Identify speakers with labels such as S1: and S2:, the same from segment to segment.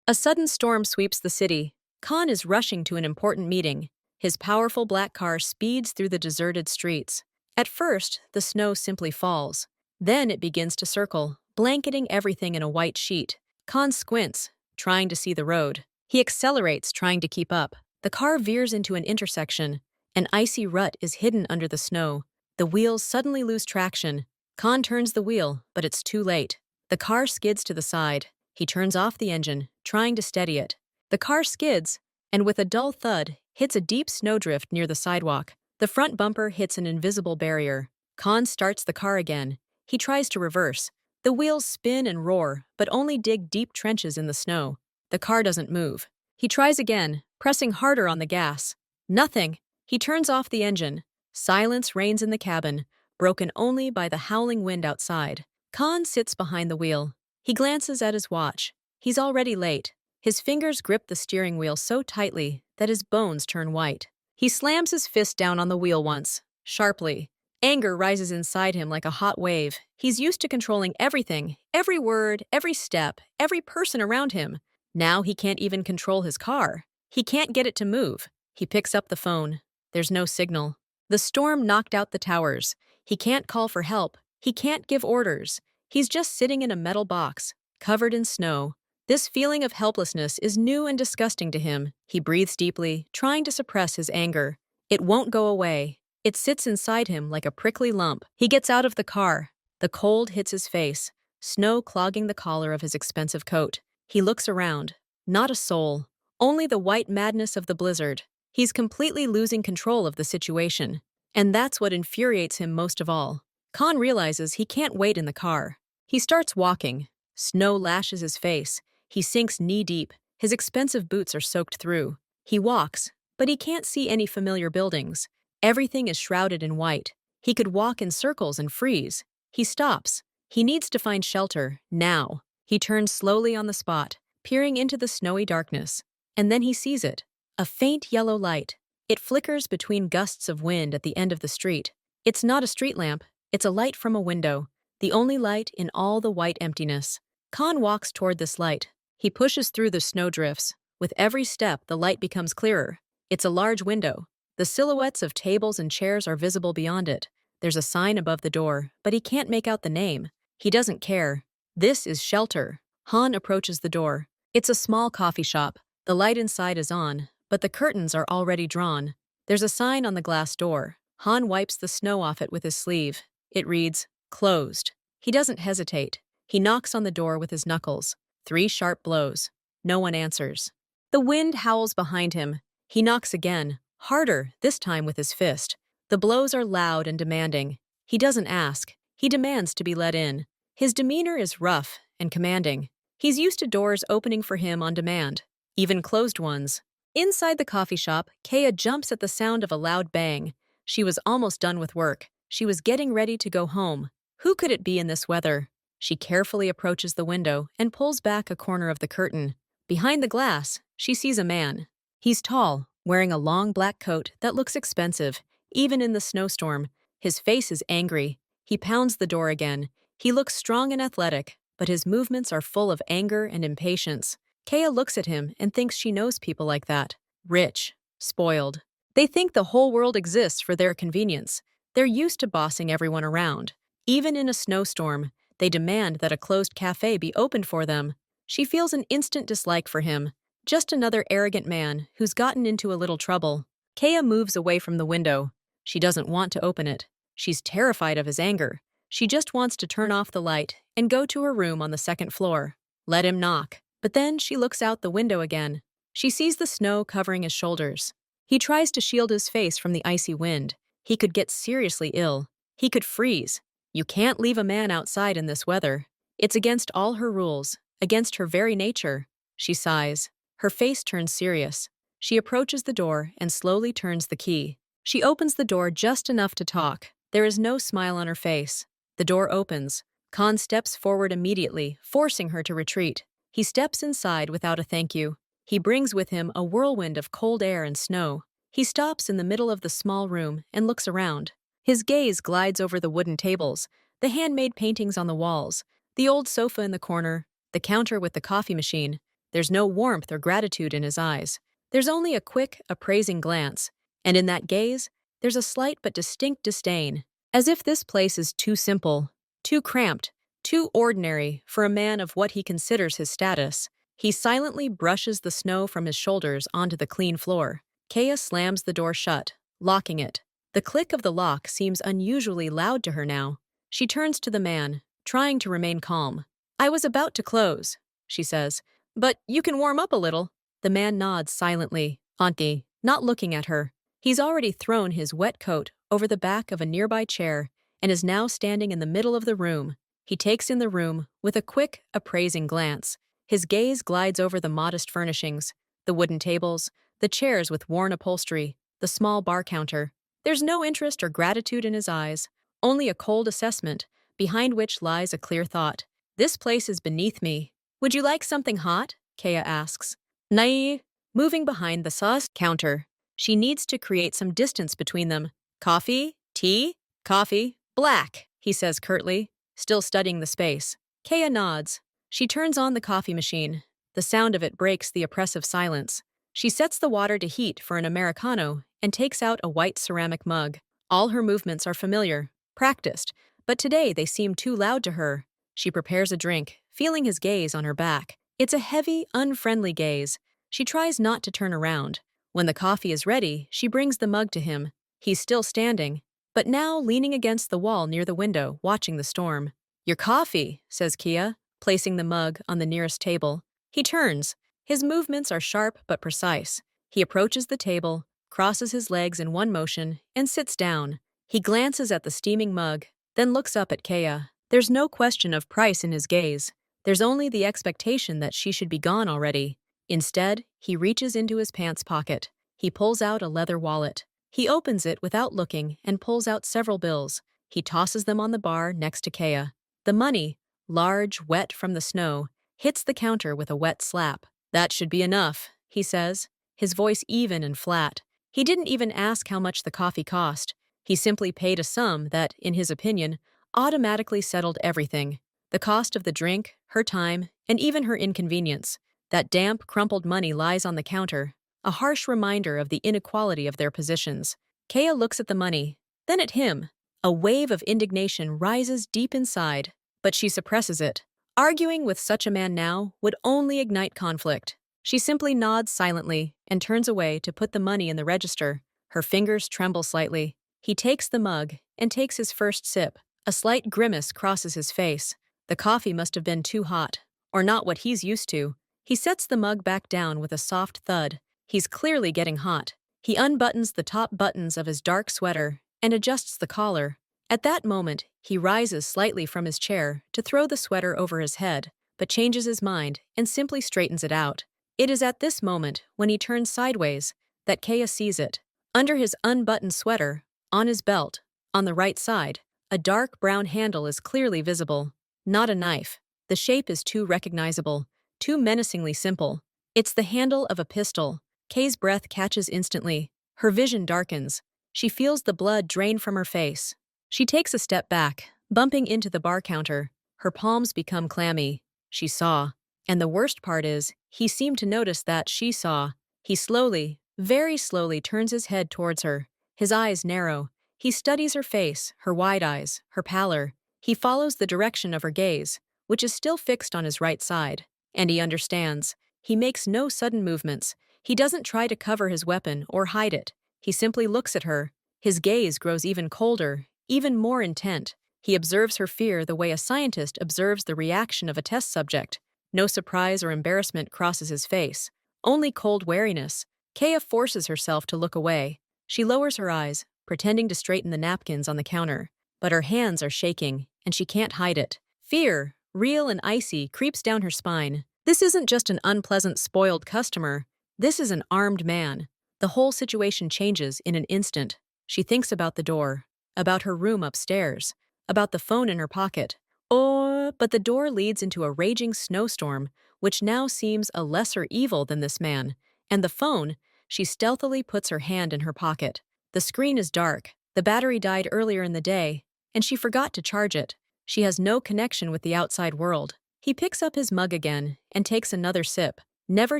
S1: A sudden storm sweeps the city. Khan is rushing to an important meeting. His powerful black car speeds through the deserted streets. At first, the snow simply falls. Then it begins to circle, blanketing everything in a white sheet. Khan squints, trying to see the road. He accelerates, trying to keep up. The car veers into an intersection. An icy rut is hidden under the snow. The wheels suddenly lose traction. Khan turns the wheel, but it's too late. The car skids to the side. He turns off the engine, trying to steady it. The car skids, and with a dull thud, hits a deep snowdrift near the sidewalk. The front bumper hits an invisible barrier. Khan starts the car again. He tries to reverse. The wheels spin and roar, but only dig deep trenches in the snow. The car doesn't move. He tries again, pressing harder on the gas. Nothing. He turns off the engine. Silence reigns in the cabin, broken only by the howling wind outside. Khan sits behind the wheel. He glances at his watch. He's already late. His fingers grip the steering wheel so tightly that his bones turn white. He slams his fist down on the wheel once, sharply. Anger rises inside him like a hot wave. He's used to controlling everything, every word, every step, every person around him. Now he can't even control his car. He can't get it to move. He picks up the phone. There's no signal. The storm knocked out the towers. He can't call for help. He can't give orders. He's just sitting in a metal box, covered in snow. This feeling of helplessness is new and disgusting to him. He breathes deeply, trying to suppress his anger. It won't go away. It sits inside him like a prickly lump. He gets out of the car. The cold hits his face, snow clogging the collar of his expensive coat. He looks around. Not a soul. Only the white madness of the blizzard. He's completely losing control of the situation. And that's what infuriates him most of all. Khan realizes he can't wait in the car. He starts walking. Snow lashes his face. He sinks knee-deep. His expensive boots are soaked through. He walks, but he can't see any familiar buildings. Everything is shrouded in white. He could walk in circles and freeze. He stops. He needs to find shelter, now. He turns slowly on the spot, peering into the snowy darkness. And then he sees it. A faint yellow light. It flickers between gusts of wind at the end of the street. It's not a street lamp. It's a light from a window. The only light in all the white emptiness. Khan walks toward this light. He pushes through the snowdrifts. With every step, the light becomes clearer. It's a large window. The silhouettes of tables and chairs are visible beyond it. There's a sign above the door, but he can't make out the name. He doesn't care. This is shelter. Han approaches the door. It's a small coffee shop. The light inside is on, but the curtains are already drawn. There's a sign on the glass door. Han wipes the snow off it with his sleeve. It reads, "Closed." He doesn't hesitate. He knocks on the door with his knuckles. 3 sharp blows. No one answers. The wind howls behind him. He knocks again, harder, this time with his fist. The blows are loud and demanding. He doesn't ask. He demands to be let in. His demeanor is rough and commanding. He's used to doors opening for him on demand, even closed ones. Inside the coffee shop, Kaya jumps at the sound of a loud bang. She was almost done with work. She was getting ready to go home. Who could it be in this weather? She carefully approaches the window and pulls back a corner of the curtain. Behind the glass, she sees a man. He's tall, wearing a long black coat that looks expensive, even in the snowstorm. His face is angry. He pounds the door again. He looks strong and athletic, but his movements are full of anger and impatience. Kaya looks at him and thinks she knows people like that. Rich, spoiled. They think the whole world exists for their convenience. They're used to bossing everyone around. Even in a snowstorm, they demand that a closed cafe be opened for them. She feels an instant dislike for him. Just another arrogant man who's gotten into a little trouble. Kaya moves away from the window. She doesn't want to open it. She's terrified of his anger. She just wants to turn off the light and go to her room on the 2nd floor. Let him knock. But then she looks out the window again. She sees the snow covering his shoulders. He tries to shield his face from the icy wind. He could get seriously ill. He could freeze. You can't leave a man outside in this weather. It's against all her rules, against her very nature. She sighs. Her face turns serious. She approaches the door and slowly turns the key. She opens the door just enough to talk. There is no smile on her face. The door opens. Khan steps forward immediately, forcing her to retreat. He steps inside without a thank you. He brings with him a whirlwind of cold air and snow. He stops in the middle of the small room and looks around. His gaze glides over the wooden tables, the handmade paintings on the walls, the old sofa in the corner, the counter with the coffee machine. There's no warmth or gratitude in his eyes. There's only a quick, appraising glance, and in that gaze, there's a slight but distinct disdain, as if this place is too simple, too cramped, too ordinary for a man of what he considers his status. He silently brushes the snow from his shoulders onto the clean floor. Kea slams the door shut, locking it. The click of the lock seems unusually loud to her now. She turns to the man, trying to remain calm. "I was about to close," she says, "but you can warm up a little." The man nods silently, Anki, not looking at her. He's already thrown his wet coat over the back of a nearby chair and is now standing in the middle of the room. He takes in the room with a quick, appraising glance. His gaze glides over the modest furnishings, the wooden tables, the chairs with worn upholstery, the small bar counter. There's no interest or gratitude in his eyes, only a cold assessment, behind which lies a clear thought. "This place is beneath me. Would you like something hot?" Kea asks. Naive, moving behind the sauce counter. She needs to create some distance between them. "Coffee? Tea? Coffee. Black," he says curtly, still studying the space. Kea nods. She turns on the coffee machine. The sound of it breaks the oppressive silence. She sets the water to heat for an Americano and takes out a white ceramic mug. All her movements are familiar, practiced, but today they seem too loud to her. She prepares a drink, feeling his gaze on her back. It's a heavy, unfriendly gaze. She tries not to turn around. When the coffee is ready, she brings the mug to him. He's still standing, but now leaning against the wall near the window, watching the storm. "Your coffee," says Kea, placing the mug on the nearest table. He turns. His movements are sharp but precise. He approaches the table, crosses his legs in one motion, and sits down. He glances at the steaming mug, then looks up at Kea. There's no question of price in his gaze. There's only the expectation that she should be gone already. Instead, he reaches into his pants pocket. He pulls out a leather wallet. He opens it without looking and pulls out several bills. He tosses them on the bar next to Kea. The money, large, wet from the snow, hits the counter with a wet slap. "That should be enough," he says, his voice even and flat. He didn't even ask how much the coffee cost. He simply paid a sum that, in his opinion, automatically settled everything. The cost of the drink, her time, and even her inconvenience. That damp, crumpled money lies on the counter, a harsh reminder of the inequality of their positions. Kea looks at the money, then at him. A wave of indignation rises deep inside, but she suppresses it. Arguing with such a man now would only ignite conflict. She simply nods silently and turns away to put the money in the register. Her fingers tremble slightly. He takes the mug and takes his first sip. A slight grimace crosses his face. The coffee must have been too hot, or not what he's used to. He sets the mug back down with a soft thud. He's clearly getting hot. He unbuttons the top buttons of his dark sweater and adjusts the collar. At that moment, he rises slightly from his chair to throw the sweater over his head, but changes his mind and simply straightens it out. It is at this moment, when he turns sideways, that Kea sees it. Under his unbuttoned sweater, on his belt, on the right side, a dark brown handle is clearly visible. Not a knife. The shape is too recognizable, too menacingly simple. It's the handle of a pistol. Kay's breath catches instantly. Her vision darkens. She feels the blood drain from her face. She takes a step back, bumping into the bar counter. Her palms become clammy. She saw. And the worst part is, he seemed to notice that she saw. He slowly, very slowly turns his head towards her. His eyes narrow. He studies her face, her wide eyes, her pallor. He follows the direction of her gaze, which is still fixed on his right side. And he understands. He makes no sudden movements. He doesn't try to cover his weapon or hide it. He simply looks at her. His gaze grows even colder, even more intent. He observes her fear the way a scientist observes the reaction of a test subject. No surprise or embarrassment crosses his face, only cold wariness. Kea forces herself to look away. She lowers her eyes, pretending to straighten the napkins on the counter. But her hands are shaking, and she can't hide it. Fear, real and icy, creeps down her spine. This isn't just an unpleasant, spoiled customer. This is an armed man. The whole situation changes in an instant. She thinks about the door, about her room upstairs, about the phone in her pocket. Oh, but the door leads into a raging snowstorm, which now seems a lesser evil than this man. And the phone, she stealthily puts her hand in her pocket. The screen is dark. The battery died earlier in the day, and she forgot to charge it. She has no connection with the outside world. He picks up his mug again and takes another sip. never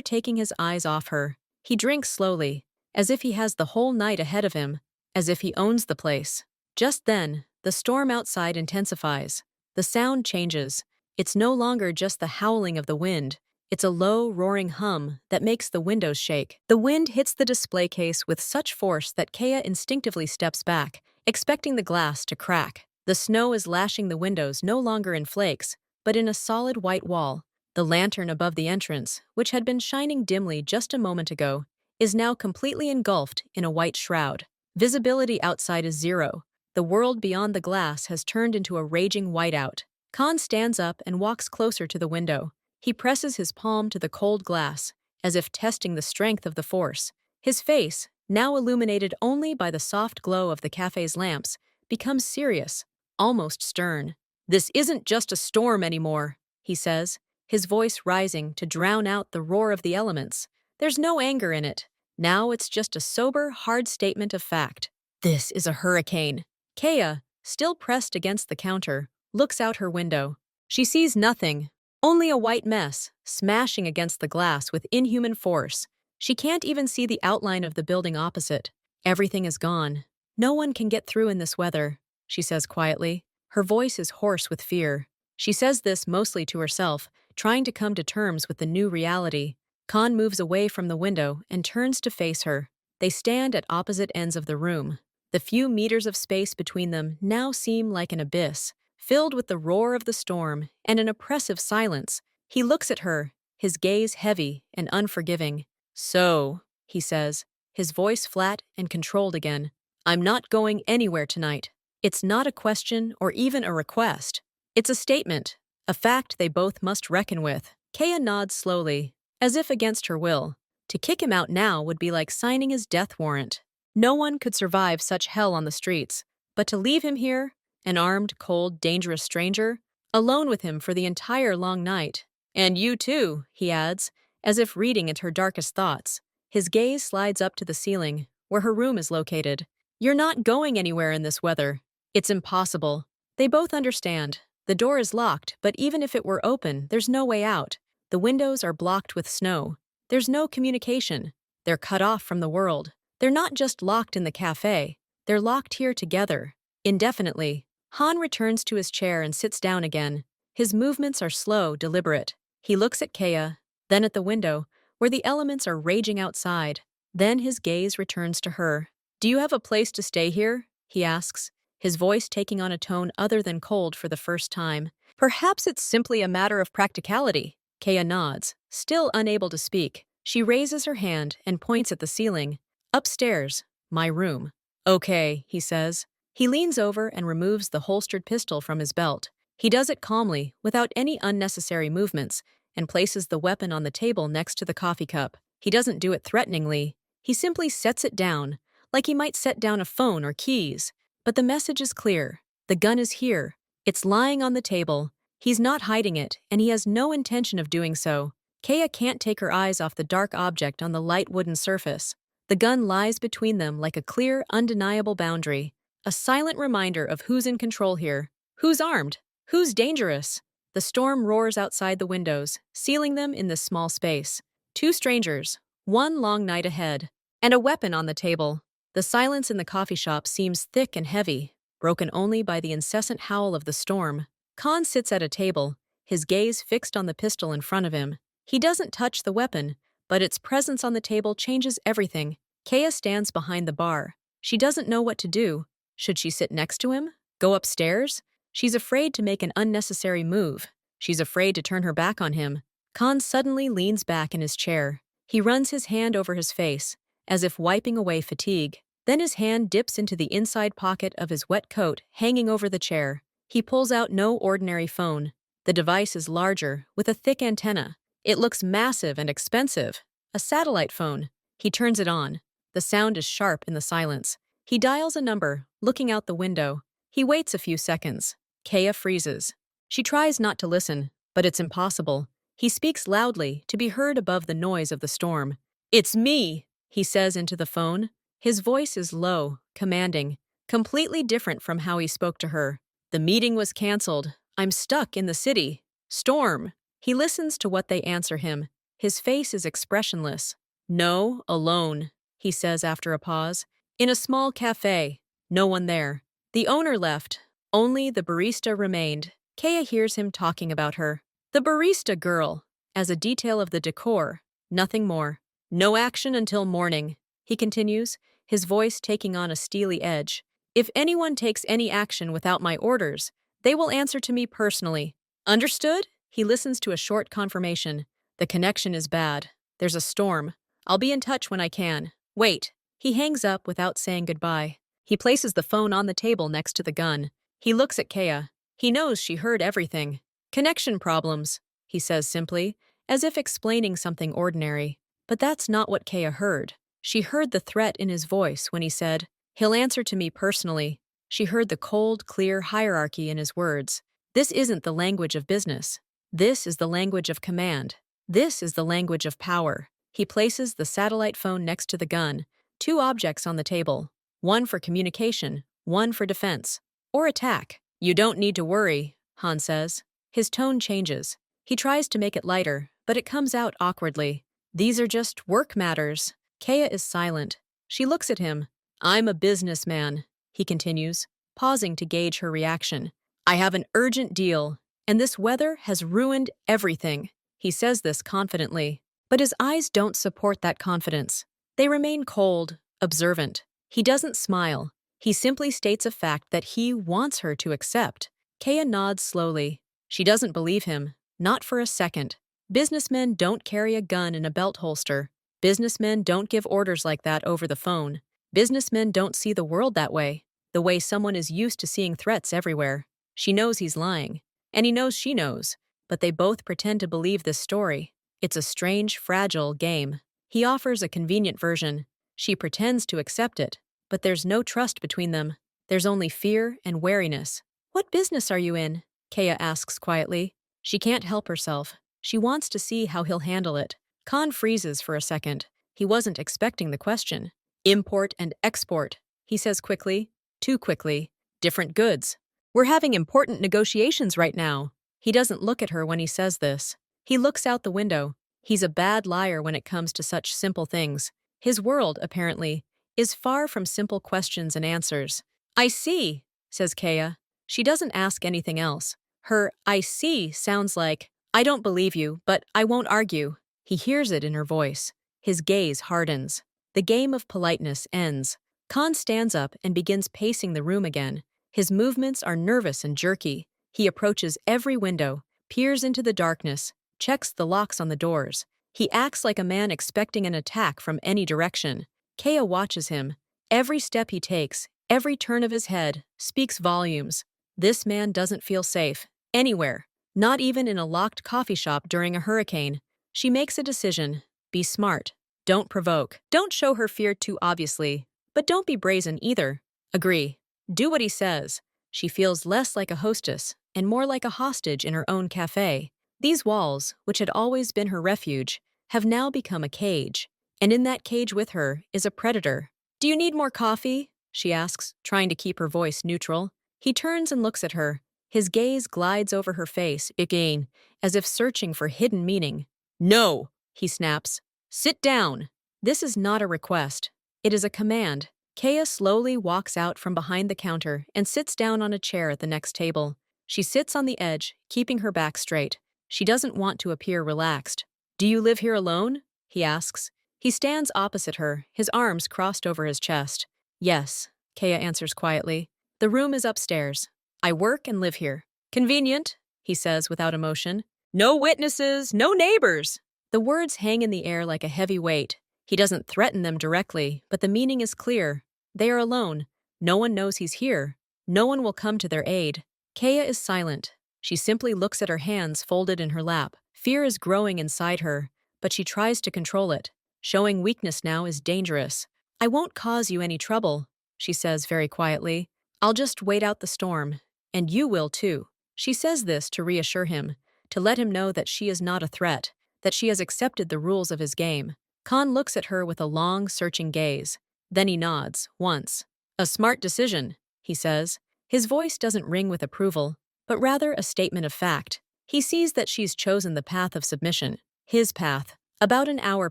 S1: taking his eyes off her. He drinks slowly, as if he has the whole night ahead of him, as if he owns the place. Just then, the storm outside intensifies. The sound changes. It's no longer just the howling of the wind. It's a low, roaring hum that makes the windows shake. The wind hits the display case with such force that Kea instinctively steps back, expecting the glass to crack. The snow is lashing the windows no longer in flakes, but in a solid white wall. The lantern above the entrance, which had been shining dimly just a moment ago, is now completely engulfed in a white shroud. Visibility outside is zero. The world beyond the glass has turned into a raging whiteout. Khan stands up and walks closer to the window. He presses his palm to the cold glass, as if testing the strength of the force. His face, now illuminated only by the soft glow of the cafe's lamps, becomes serious, almost stern. "This isn't just a storm anymore," he says, his voice rising to drown out the roar of the elements. There's no anger in it. Now it's just a sober, hard statement of fact. This is a hurricane. Kea, still pressed against the counter, looks out her window. She sees nothing, only a white mess, smashing against the glass with inhuman force. She can't even see the outline of the building opposite. Everything is gone. "No one can get through in this weather," she says quietly. Her voice is hoarse with fear. She says this mostly to herself, trying to come to terms with the new reality. Khan moves away from the window and turns to face her. They stand at opposite ends of the room. The few meters of space between them now seem like an abyss, filled with the roar of the storm and an oppressive silence. He looks at her, his gaze heavy and unforgiving. "So," he says, his voice flat and controlled again, "I'm not going anywhere tonight." It's not a question or even a request. It's a statement, a fact they both must reckon with. Kea nods slowly, as if against her will. To kick him out now would be like signing his death warrant. No one could survive such hell on the streets, but to leave him here, an armed, cold, dangerous stranger, alone with him for the entire long night. "And you too," he adds, as if reading into her darkest thoughts. His gaze slides up to the ceiling, where her room is located. "You're not going anywhere in this weather. It's impossible." They both understand. The door is locked, but even if it were open, there's no way out. The windows are blocked with snow. There's no communication. They're cut off from the world. They're not just locked in the cafe. They're locked here together, indefinitely. Han returns to his chair and sits down again. His movements are slow, deliberate. He looks at Kea, then at the window, where the elements are raging outside. Then his gaze returns to her. "Do you have a place to stay here?" he asks, his voice taking on a tone other than cold for the first time. "Perhaps it's simply a matter of practicality." Kea nods, still unable to speak. She raises her hand and points at the ceiling. "Upstairs, my room." "Okay," he says. He leans over and removes the holstered pistol from his belt. He does it calmly, without any unnecessary movements, and places the weapon on the table next to the coffee cup. He doesn't do it threateningly. He simply sets it down, like he might set down a phone or keys. But the message is clear. The gun is here. It's lying on the table. He's not hiding it, and he has no intention of doing so. Kea can't take her eyes off the dark object on the light wooden surface. The gun lies between them like a clear, undeniable boundary, a silent reminder of who's in control here, who's armed, who's dangerous. The storm roars outside the windows, sealing them in this small space. Two strangers, one long night ahead, and a weapon on the table. The silence in the coffee shop seems thick and heavy, broken only by the incessant howl of the storm. Khan sits at a table, his gaze fixed on the pistol in front of him. He doesn't touch the weapon, but its presence on the table changes everything. Kea stands behind the bar. She doesn't know what to do. Should she sit next to him? Go upstairs? She's afraid to make an unnecessary move. She's afraid to turn her back on him. Khan suddenly leans back in his chair. He runs his hand over his face, as if wiping away fatigue. Then his hand dips into the inside pocket of his wet coat hanging over the chair. He pulls out no ordinary phone. The device is larger, with a thick antenna. It looks massive and expensive. A satellite phone. He turns it on. The sound is sharp in the silence. He dials a number, looking out the window. He waits a few seconds. Kea freezes. She tries not to listen, but it's impossible. He speaks loudly, to be heard above the noise of the storm. "It's me," he says into the phone. His voice is low, commanding, completely different from how he spoke to her. "The meeting was canceled. I'm stuck in the city. Storm." He listens to what they answer him. His face is expressionless. No, alone, he says after a pause. In a small cafe. No one there. The owner left. Only the barista remained. Kea hears him talking about her. The barista girl. As a detail of the decor. Nothing more. No action until morning, he continues, his voice taking on a steely edge. If anyone takes any action without my orders, they will answer to me personally. Understood? He listens to a short confirmation. The connection is bad. There's a storm. I'll be in touch when I can. Wait. He hangs up without saying goodbye. He places the phone on the table next to the gun. He looks at Kea. He knows she heard everything. Connection problems, he says simply, as if explaining something ordinary. But that's not what Kea heard. She heard the threat in his voice when he said, "He'll answer to me personally." She heard the cold, clear hierarchy in his words. This isn't the language of business. This is the language of command. This is the language of power. He places the satellite phone next to the gun, two objects on the table, one for communication, one for defense, or attack. You don't need to worry, Han says. His tone changes. He tries to make it lighter, but it comes out awkwardly. These are just work matters. Kea is silent. She looks at him. I'm a businessman, he continues, pausing to gauge her reaction. I have an urgent deal, and this weather has ruined everything. He says this confidently, but his eyes don't support that confidence. They remain cold, observant. He doesn't smile. He simply states a fact that he wants her to accept. Kea nods slowly. She doesn't believe him, not for a second. Businessmen don't carry a gun in a belt holster. Businessmen don't give orders like that over the phone. Businessmen don't see the world that way, the way someone is used to seeing threats everywhere. She knows he's lying, and he knows she knows, but they both pretend to believe this story. It's a strange, fragile game. He offers a convenient version. She pretends to accept it, but there's no trust between them. There's only fear and wariness. What business are you in? Kea asks quietly. She can't help herself. She wants to see how he'll handle it. Khan freezes for a second. He wasn't expecting the question. Import and export, he says quickly. Too quickly. Different goods. We're having important negotiations right now. He doesn't look at her when he says this. He looks out the window. He's a bad liar when it comes to such simple things. His world, apparently, is far from simple questions and answers. I see, says Kea. She doesn't ask anything else. Her I see sounds like, I don't believe you, but I won't argue. He hears it in her voice. His gaze hardens. The game of politeness ends. Khan stands up and begins pacing the room again. His movements are nervous and jerky. He approaches every window, peers into the darkness, checks the locks on the doors. He acts like a man expecting an attack from any direction. Kea watches him. Every step he takes, every turn of his head, speaks volumes. This man doesn't feel safe. Anywhere. Not even in a locked coffee shop during a hurricane. She makes a decision. Be smart. Don't provoke. Don't show her fear too obviously. But don't be brazen either. Agree. Do what he says. She feels less like a hostess and more like a hostage in her own cafe. These walls, which had always been her refuge, have now become a cage. And in that cage with her is a predator. Do you need more coffee? She asks, trying to keep her voice neutral. He turns and looks at her. His gaze glides over her face, again, as if searching for hidden meaning. No, he snaps. Sit down. This is not a request. It is a command. Kea slowly walks out from behind the counter and sits down on a chair at the next table. She sits on the edge, keeping her back straight. She doesn't want to appear relaxed. Do you live here alone? He asks. He stands opposite her, his arms crossed over his chest. Yes, Kea answers quietly. The room is upstairs. I work and live here. Convenient, he says without emotion. No witnesses, no neighbors. The words hang in the air like a heavy weight. He doesn't threaten them directly, but the meaning is clear. They are alone. No one knows he's here. No one will come to their aid. Kea is silent. She simply looks at her hands folded in her lap. Fear is growing inside her, but she tries to control it. Showing weakness now is dangerous. I won't cause you any trouble, she says very quietly. I'll just wait out the storm. And you will too. She says this to reassure him, to let him know that she is not a threat, that she has accepted the rules of his game. Khan looks at her with a long, searching gaze. Then he nods, once. A smart decision, he says. His voice doesn't ring with approval, but rather a statement of fact. He sees that she's chosen the path of submission. His path. About an hour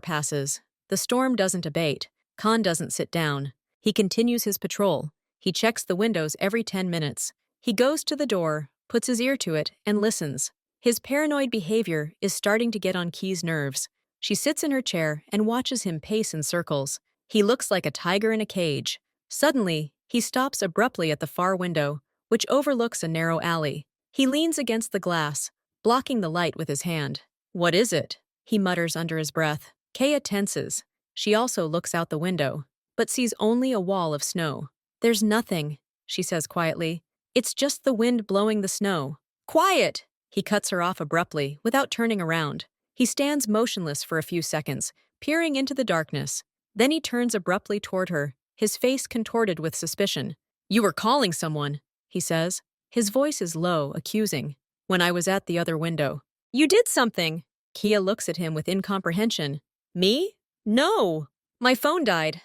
S1: passes. The storm doesn't abate. Khan doesn't sit down. He continues his patrol. He checks the windows every 10 minutes. He goes to the door, puts his ear to it, and listens. His paranoid behavior is starting to get on Key's nerves. She sits in her chair and watches him pace in circles. He looks like a tiger in a cage. Suddenly, he stops abruptly at the far window, which overlooks a narrow alley. He leans against the glass, blocking the light with his hand. "What is it?" he mutters under his breath. Kea tenses. She also looks out the window, but sees only a wall of snow. "There's nothing," she says quietly. "It's just the wind blowing the snow." "Quiet!" He cuts her off abruptly, without turning around. He stands motionless for a few seconds, peering into the darkness. Then he turns abruptly toward her, his face contorted with suspicion. "You were calling someone," he says. His voice is low, accusing. "When I was at the other window." "You did something!" Kea looks at him with incomprehension. "Me? No! My phone died.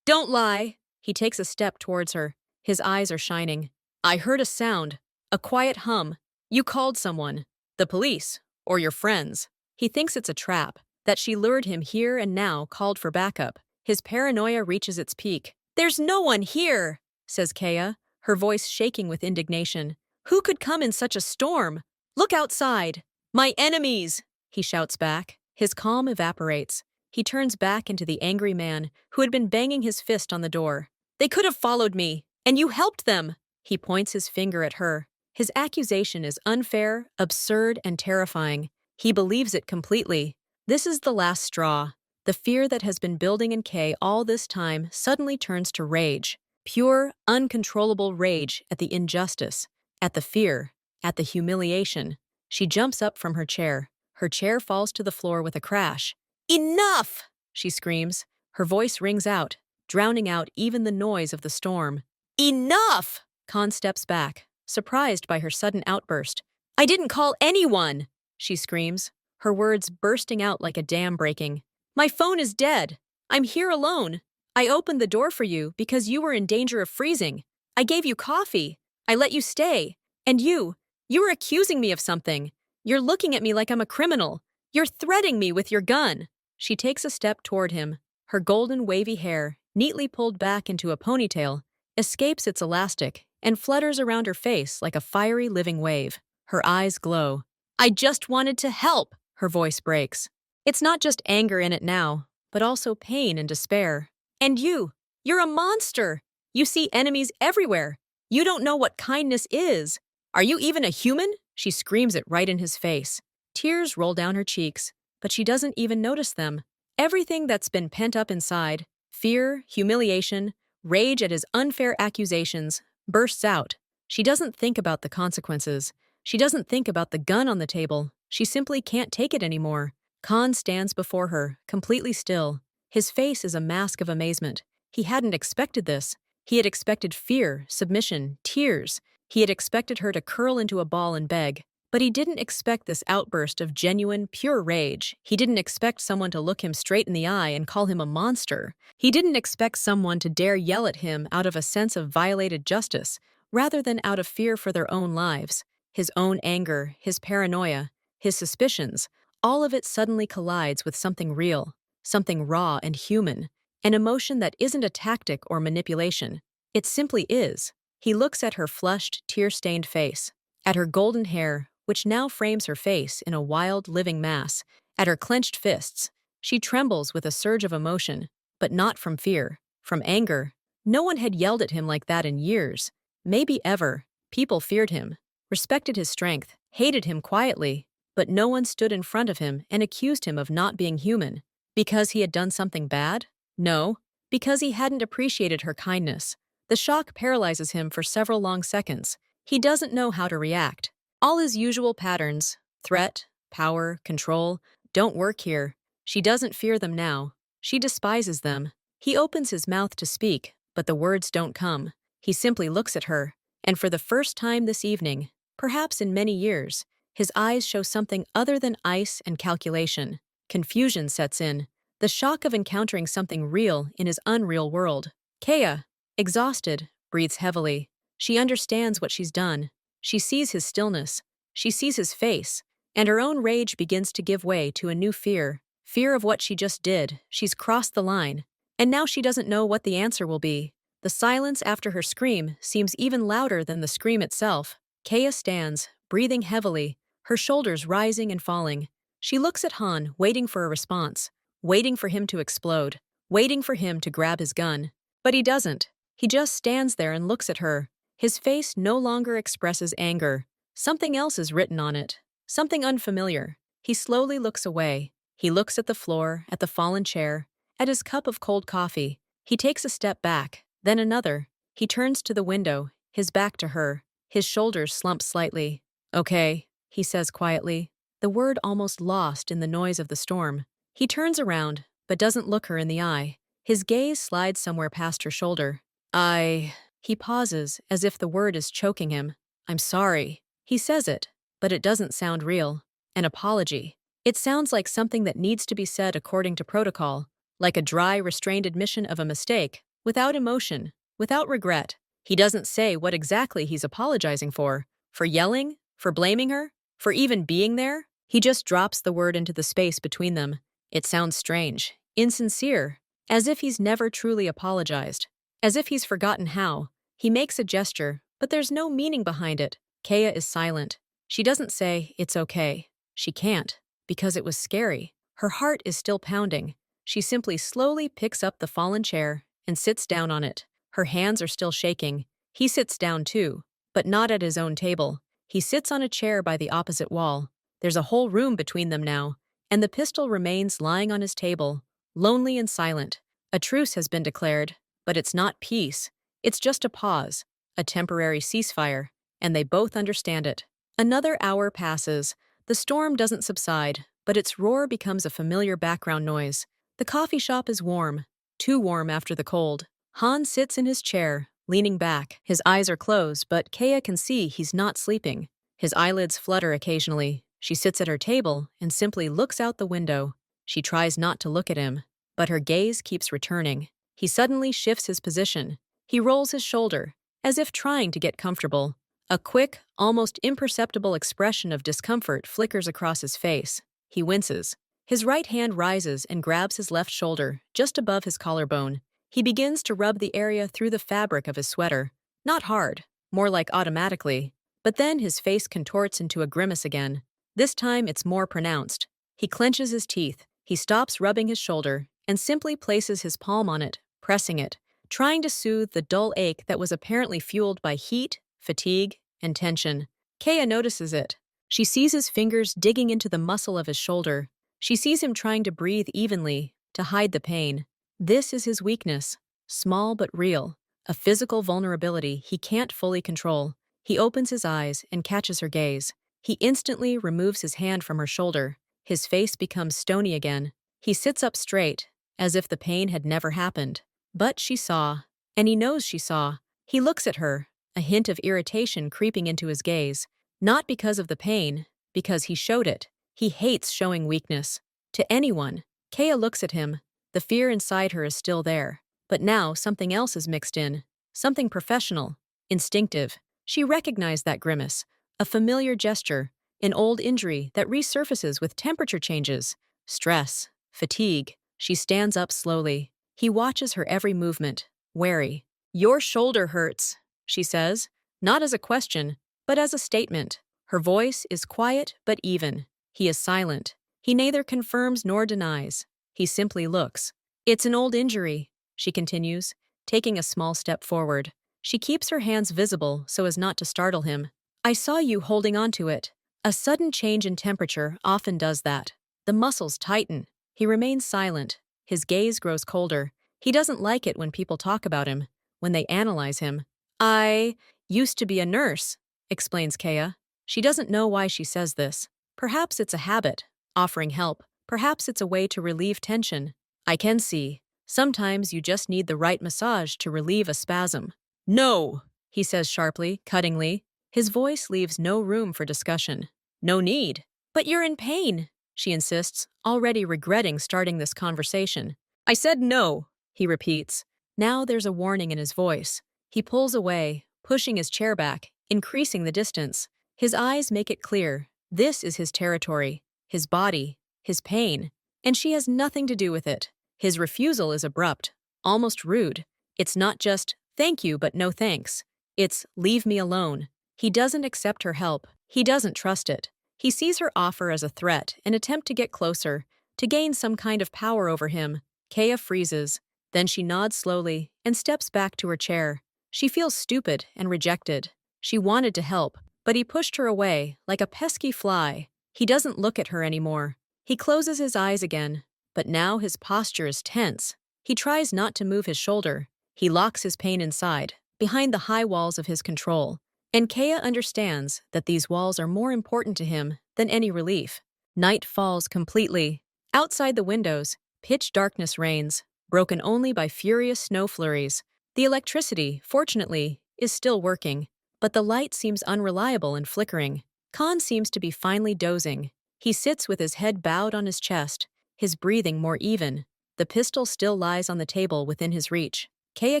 S1: Don't lie!" He takes a step towards her. His eyes are shining. "I heard a sound. A quiet hum. You called someone. The police. Or your friends." He thinks it's a trap, that she lured him here and now called for backup. His paranoia reaches its peak. "There's no one here," says Kea, her voice shaking with indignation. "Who could come in such a storm? Look outside." "My enemies!" he shouts back. His calm evaporates. He turns back into the angry man who had been banging his fist on the door. "They could have followed me, and you helped them." He points his finger at her. His accusation is unfair, absurd, and terrifying. He believes it completely. This is the last straw. The fear that has been building in Kay all this time suddenly turns to rage. Pure, uncontrollable rage at the injustice, at the fear, at the humiliation. She jumps up from her chair. Her chair falls to the floor with a crash. "Enough!" she screams. Her voice rings out, drowning out even the noise of the storm. "Enough!" Khan steps back, surprised by her sudden outburst. "I didn't call anyone!" she screams, her words bursting out like a dam breaking. "My phone is dead. I'm here alone. I opened the door for you because you were in danger of freezing. I gave you coffee. I let you stay. And you were accusing me of something. You're looking at me like I'm a criminal. You're threatening me with your gun." She takes a step toward him. Her golden wavy hair, neatly pulled back into a ponytail, escapes its elastic and flutters around her face like a fiery living wave. Her eyes glow. "I just wanted to help," her voice breaks. It's not just anger in it now, but also pain and despair. "And you're a monster. You see enemies everywhere. You don't know what kindness is. Are you even a human?" She screams it right in his face. Tears roll down her cheeks, but she doesn't even notice them. Everything that's been pent up inside, fear, humiliation, rage at his unfair accusations, bursts out. She doesn't think about the consequences. She doesn't think about the gun on the table. She simply can't take it anymore. Khan stands before her, completely still. His face is a mask of amazement. He hadn't expected this. He had expected fear, submission, tears. He had expected her to curl into a ball and beg. But he didn't expect this outburst of genuine, pure rage. He didn't expect someone to look him straight in the eye and call him a monster. He didn't expect someone to dare yell at him out of a sense of violated justice, rather than out of fear for their own lives. His own anger, his paranoia, his suspicions, all of it suddenly collides with something real, something raw and human, an emotion that isn't a tactic or manipulation. It simply is. He looks at her flushed, tear-stained face, at her golden hair, which now frames her face in a wild, living mass, at her clenched fists. She trembles with a surge of emotion, but not from fear, from anger. No one had yelled at him like that in years, maybe ever. People feared him, respected his strength, hated him quietly, but no one stood in front of him and accused him of not being human. Because he had done something bad? No, because he hadn't appreciated her kindness. The shock paralyzes him for several long seconds. He doesn't know how to react. All his usual patterns, threat, power, control, don't work here. She doesn't fear them now. She despises them. He opens his mouth to speak, but the words don't come. He simply looks at her, and for the first time this evening, perhaps in many years, his eyes show something other than ice and calculation. Confusion sets in, the shock of encountering something real in his unreal world. Kea, exhausted, breathes heavily. She understands what she's done. She sees his stillness. She sees his face, and her own rage begins to give way to a new fear. Fear of what she just did, she's crossed the line. And now she doesn't know what the answer will be. The silence after her scream seems even louder than the scream itself. Kaya stands, breathing heavily, her shoulders rising and falling. She looks at Han, waiting for a response, waiting for him to explode, waiting for him to grab his gun. But he doesn't. He just stands there and looks at her. His face no longer expresses anger. Something else is written on it. Something unfamiliar. He slowly looks away. He looks at the floor, at the fallen chair, at his cup of cold coffee. He takes a step back, then another. He turns to the window, his back to her. His shoulders slump slightly. "Okay," he says quietly, the word almost lost in the noise of the storm. He turns around, but doesn't look her in the eye. His gaze slides somewhere past her shoulder. He pauses, as if the word is choking him. "I'm sorry." He says it, but it doesn't sound real. An apology. It sounds like something that needs to be said according to protocol, like a dry, restrained admission of a mistake, without emotion, without regret. He doesn't say what exactly he's apologizing for yelling, for blaming her, for even being there. He just drops the word into the space between them. It sounds strange, insincere, as if he's never truly apologized, as if he's forgotten how. He makes a gesture, but there's no meaning behind it. Kaya is silent. She doesn't say, "It's okay." She can't, because it was scary. Her heart is still pounding. She simply slowly picks up the fallen chair and sits down on it. Her hands are still shaking. He sits down too, but not at his own table. He sits on a chair by the opposite wall. There's a whole room between them now, and the pistol remains lying on his table, lonely and silent. A truce has been declared, but it's not peace. It's just a pause, a temporary ceasefire, and they both understand it. Another hour passes. The storm doesn't subside, but its roar becomes a familiar background noise. The coffee shop is warm, too warm after the cold. Han sits in his chair, leaning back. His eyes are closed, but Kaya can see he's not sleeping. His eyelids flutter occasionally. She sits at her table and simply looks out the window. She tries not to look at him, but her gaze keeps returning. He suddenly shifts his position. He rolls his shoulder, as if trying to get comfortable. A quick, almost imperceptible expression of discomfort flickers across his face. He winces. His right hand rises and grabs his left shoulder, just above his collarbone. He begins to rub the area through the fabric of his sweater. Not hard, more like automatically. But then his face contorts into a grimace again. This time it's more pronounced. He clenches his teeth. He stops rubbing his shoulder and simply places his palm on it, pressing it, trying to soothe the dull ache that was apparently fueled by heat, fatigue, and tension. Kaya notices it. She sees his fingers digging into the muscle of his shoulder. She sees him trying to breathe evenly, to hide the pain. This is his weakness, small but real, a physical vulnerability he can't fully control. He opens his eyes and catches her gaze. He instantly removes his hand from her shoulder. His face becomes stony again. He sits up straight, as if the pain had never happened. But she saw, and he knows she saw. He looks at her, a hint of irritation creeping into his gaze. Not because of the pain, because he showed it. He hates showing weakness. To anyone. Kaya looks at him. The fear inside her is still there. But now something else is mixed in. Something professional, instinctive. She recognized that grimace. A familiar gesture, an old injury that resurfaces with temperature changes. Stress, fatigue. She stands up slowly. He watches her every movement, wary. "Your shoulder hurts," she says, not as a question, but as a statement. Her voice is quiet but even. He is silent. He neither confirms nor denies. He simply looks. "It's an old injury," she continues, taking a small step forward. She keeps her hands visible so as not to startle him. "I saw you holding onto it." A sudden change in temperature often does that. The muscles tighten. He remains silent. His gaze grows colder. He doesn't like it when people talk about him, when they analyze him. "I used to be a nurse," explains Kaya. She doesn't know why she says this. Perhaps it's a habit, offering help. Perhaps it's a way to relieve tension. "I can see. Sometimes you just need the right massage to relieve a spasm." "No," he says sharply, cuttingly. His voice leaves no room for discussion. "No need." "But you're in pain," she insists, already regretting starting this conversation. "I said no," he repeats. Now there's a warning in his voice. He pulls away, pushing his chair back, increasing the distance. His eyes make it clear. This is his territory, his body, his pain. and she has nothing to do with it. His refusal is abrupt, almost rude. It's not just, thank you but no thanks. It's, leave me alone. He doesn't accept her help. He doesn't trust it. He sees her offer as a threat, an attempt to get closer, to gain some kind of power over him. Kea freezes. Then she nods slowly and steps back to her chair. She feels stupid and rejected. She wanted to help, but he pushed her away like a pesky fly. He doesn't look at her anymore. He closes his eyes again, but now his posture is tense. He tries not to move his shoulder. He locks his pain inside, behind the high walls of his control. And Kea understands that these walls are more important to him than any relief. Night falls completely. Outside the windows, pitch darkness reigns, broken only by furious snow flurries. The electricity, fortunately, is still working, but the light seems unreliable and flickering. Khan seems to be finally dozing. He sits with his head bowed on his chest, his breathing more even. The pistol still lies on the table within his reach. Kea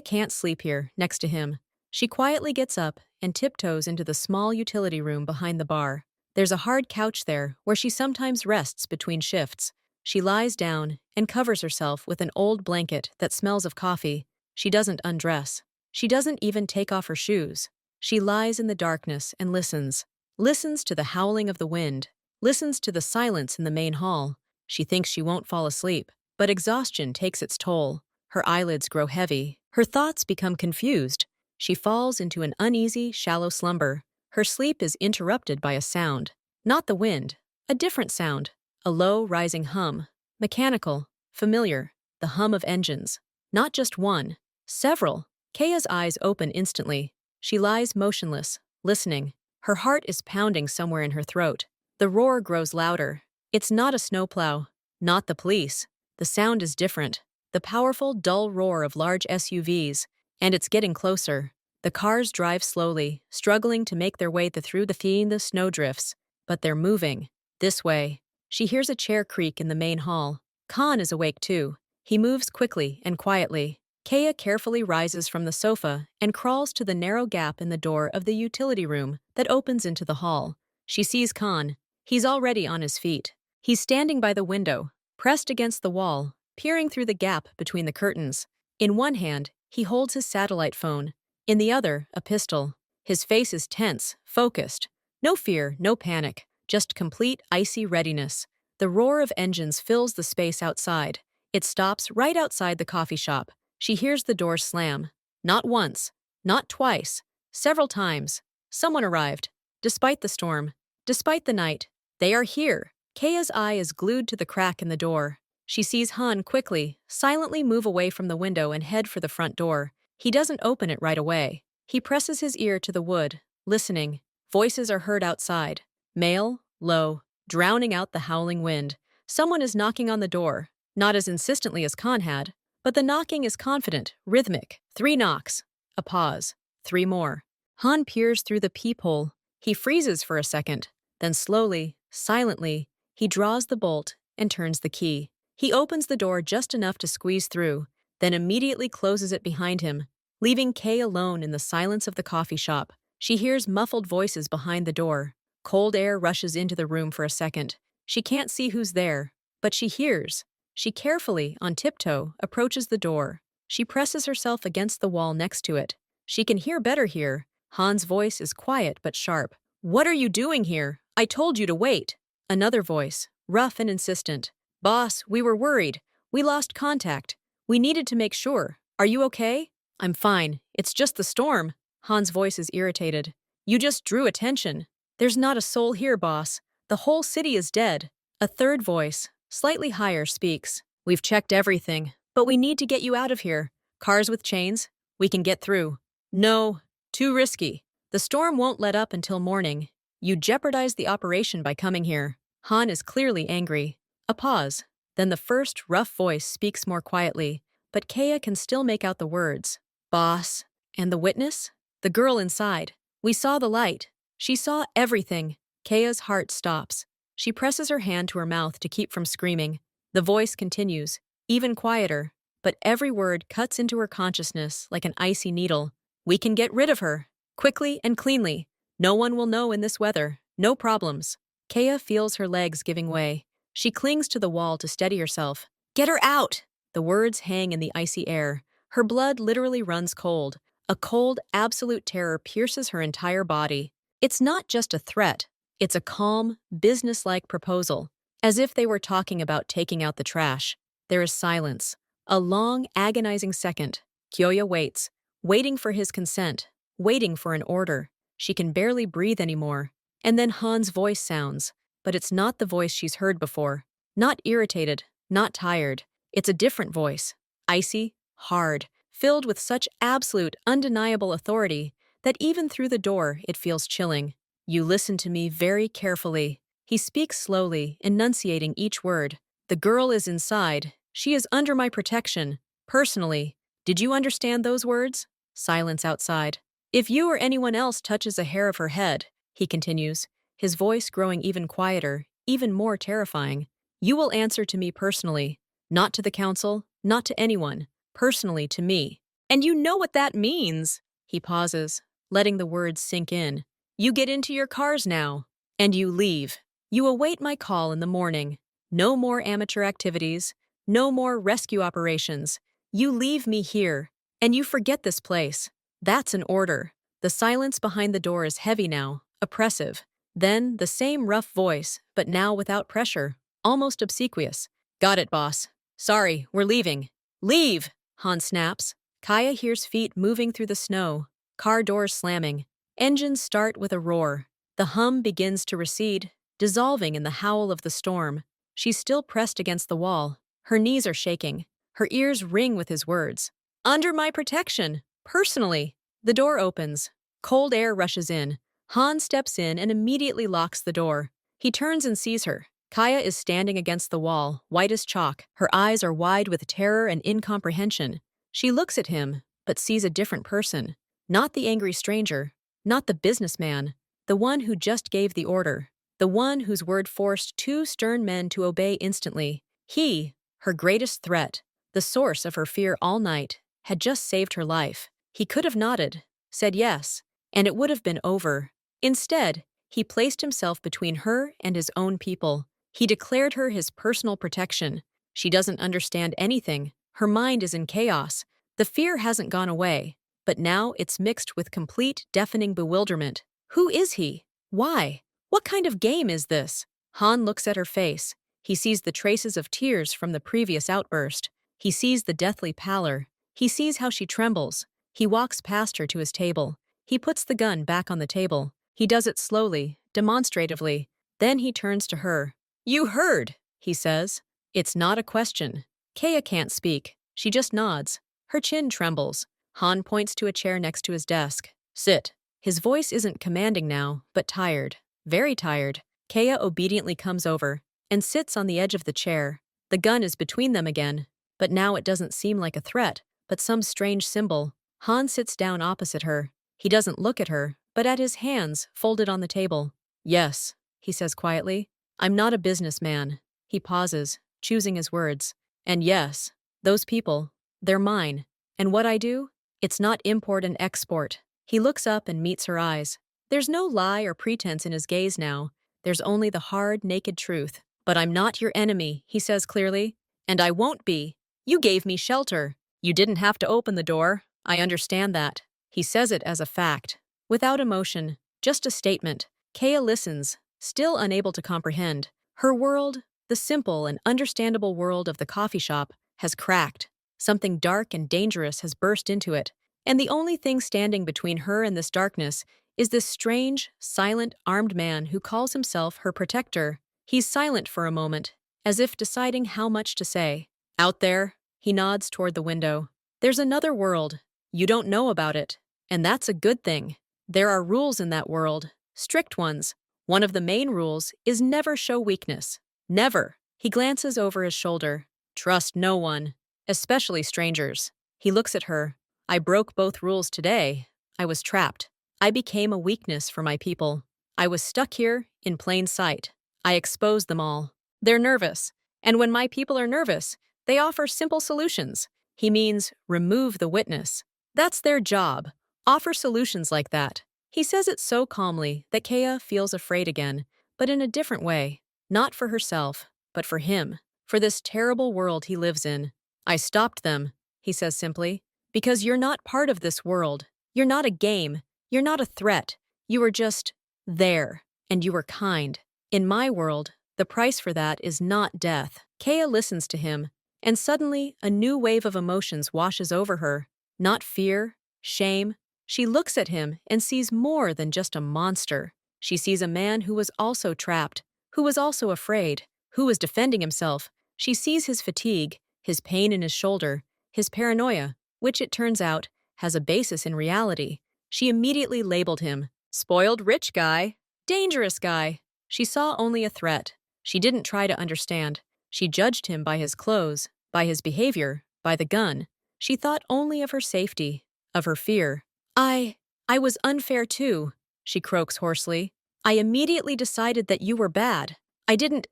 S1: can't sleep here, next to him. She quietly gets up and tiptoes into the small utility room behind the bar. There's a hard couch there where she sometimes rests between shifts. She lies down and covers herself with an old blanket that smells of coffee. She doesn't undress. She doesn't even take off her shoes. She lies in the darkness and listens. Listens to the howling of the wind. Listens to the silence in the main hall. She thinks she won't fall asleep, but exhaustion takes its toll. Her eyelids grow heavy. Her thoughts become confused. She falls into an uneasy, shallow slumber. Her sleep is interrupted by a sound. Not the wind. A different sound. A low, rising hum. Mechanical. Familiar. The hum of engines. Not just one. Several. Kea's eyes open instantly. She lies motionless, listening. Her heart is pounding somewhere in her throat. The roar grows louder. It's not a snowplow. Not the police. The sound is different. The powerful, dull roar of large SUVs. And it's getting closer. The cars drive slowly, struggling to make their way through the snowdrifts. But they're moving. This way. She hears a chair creak in the main hall. Khan is awake too. He moves quickly and quietly. Kea carefully rises from the sofa and crawls to the narrow gap in the door of the utility room that opens into the hall. She sees Khan. He's already on his feet. He's standing by the window, pressed against the wall, peering through the gap between the curtains. In one hand, he holds his satellite phone. In the other, a pistol. His face is tense, focused. No fear, no panic, just complete icy readiness. The roar of engines fills the space outside. It stops right outside the coffee shop. She hears the door slam. Not once, not twice, several times. Someone arrived. Despite the storm, despite the night, they are here. Kea's eye is glued to the crack in the door. She sees Han quickly, silently move away from the window and head for the front door. He doesn't open it right away. He presses his ear to the wood, listening. Voices are heard outside. Male, low, drowning out the howling wind. Someone is knocking on the door, not as insistently as Khan had, but the knocking is confident, rhythmic. 3 knocks. A pause. 3 more. Han peers through the peephole. He freezes for a second. Then slowly, silently, he draws the bolt and turns the key. He opens the door just enough to squeeze through, then immediately closes it behind him, leaving Kea alone in the silence of the coffee shop. She hears muffled voices behind the door. Cold air rushes into the room for a second. She can't see who's there, but she hears. She carefully, on tiptoe, approaches the door. She presses herself against the wall next to it. She can hear better here. Han's voice is quiet but sharp. "What are you doing here? I told you to wait." Another voice, rough and insistent. "Boss, we were worried. We lost contact. We needed to make sure. Are you okay?" "I'm fine. It's just the storm." Han's voice is irritated. "You just drew attention. There's not a soul here, boss. The whole city is dead." A third voice, slightly higher, speaks. "We've checked everything, but we need to get you out of here. Cars with chains? We can get through." "No, too risky. The storm won't let up until morning. You jeopardized the operation by coming here." Han is clearly angry. A pause. Then the first, rough voice speaks more quietly, but Kea can still make out the words. "Boss." "And the witness?" "The girl inside. We saw the light. She saw everything." Kea's heart stops. She presses her hand to her mouth to keep from screaming. The voice continues, even quieter, but every word cuts into her consciousness like an icy needle. "We can get rid of her. Quickly and cleanly. No one will know in this weather. No problems." Kea feels her legs giving way. She clings to the wall to steady herself. Get her out! The words hang in the icy air. Her blood literally runs cold. A cold, absolute terror pierces her entire body. It's not just a threat. It's a calm, businesslike proposal, as if they were talking about taking out the trash. There is silence. A long, agonizing second. Kyoya waits, waiting for his consent, waiting for an order. She can barely breathe anymore. And then Han's voice sounds, but it's not the voice she's heard before. Not irritated, not tired. It's a different voice. Icy, hard, filled with such absolute, undeniable authority that even through the door it feels chilling. You listen to me very carefully. He speaks slowly, enunciating each word. The girl is inside. She is under my protection. Personally. Did you understand those words? Silence outside. If you or anyone else touches a hair of her head, he continues, his voice growing even quieter, even more terrifying, you will answer to me personally. Not to the council, not to anyone. Personally to me. And you know what that means. He pauses, letting the words sink in. You get into your cars now. And you leave. You await my call in the morning. No more amateur activities. No more rescue operations. You leave me here. And you forget this place. That's an order. The silence behind the door is heavy now, oppressive. Then, the same rough voice, but now without pressure, almost obsequious. Got it, boss. Sorry, we're leaving. Leave! Han snaps. Kaya hears feet moving through the snow, car doors slamming. Engines start with a roar. The hum begins to recede, dissolving in the howl of the storm. She's still pressed against the wall. Her knees are shaking. Her ears ring with his words. Under my protection. Personally. The door opens. Cold air rushes in. Han steps in and immediately locks the door. He turns and sees her. Kaya is standing against the wall, white as chalk. Her eyes are wide with terror and incomprehension. She looks at him, but sees a different person. Not the angry stranger. Not the businessman. The one who just gave the order. The one whose word forced two stern men to obey instantly. He, her greatest threat, the source of her fear all night, had just saved her life. He could have nodded, said yes, and it would have been over. Instead, he placed himself between her and his own people. He declared her his personal protection. She doesn't understand anything. Her mind is in chaos. The fear hasn't gone away, but now it's mixed with complete, deafening bewilderment. Who is he? Why? What kind of game is this? Han looks at her face. He sees the traces of tears from the previous outburst. He sees the deathly pallor. He sees how she trembles. He walks past her to his table. He puts the gun back on the table. He does it slowly, demonstratively. Then he turns to her. You heard, he says. It's not a question. Kaya can't speak. She just nods. Her chin trembles. Han points to a chair next to his desk. Sit. His voice isn't commanding now, but tired. Very tired. Kaya obediently comes over and sits on the edge of the chair. The gun is between them again, but now it doesn't seem like a threat, but some strange symbol. Han sits down opposite her. He doesn't look at her, but at his hands folded on the table. Yes, he says quietly. I'm not a businessman. He pauses, choosing his words. And yes, those people, they're mine. And what I do? It's not import and export. He looks up and meets her eyes. There's no lie or pretense in his gaze now. There's only the hard, naked truth. But I'm not your enemy, he says clearly. And I won't be. You gave me shelter. You didn't have to open the door. I understand that. He says it as a fact. Without emotion, just a statement. Kaya listens, still unable to comprehend. Her world, the simple and understandable world of the coffee shop, has cracked. Something dark and dangerous has burst into it. And the only thing standing between her and this darkness is this strange, silent, armed man who calls himself her protector. He's silent for a moment, as if deciding how much to say. Out there, he nods toward the window. There's another world. You don't know about it. And that's a good thing. There are rules in that world, strict ones. One of the main rules is never show weakness. Never. He glances over his shoulder. Trust no one, especially strangers. He looks at her. I broke both rules today. I was trapped. I became a weakness for my people. I was stuck here in plain sight. I exposed them all. They're nervous. And when my people are nervous, they offer simple solutions. He means remove the witness. That's their job. Offer solutions like that. He says it so calmly that Kaya feels afraid again, but in a different way. Not for herself, but for him, for this terrible world he lives in. I stopped them, he says simply, because you're not part of this world. You're not a game. You're not a threat. You were just there, and you were kind. In my world, the price for that is not death. Kea listens to him, and suddenly a new wave of emotions washes over her. Not fear, shame. She looks at him and sees more than just a monster. She sees a man who was also trapped, who was also afraid, who was defending himself. She sees his fatigue, his pain in his shoulder, his paranoia, which it turns out has a basis in reality. She immediately labeled him spoiled rich guy, dangerous guy. She saw only a threat. She didn't try to understand. She judged him by his clothes, by his behavior, by the gun. She thought only of her safety, of her fear. I was unfair too, she croaks hoarsely. I immediately decided that you were bad. I didn't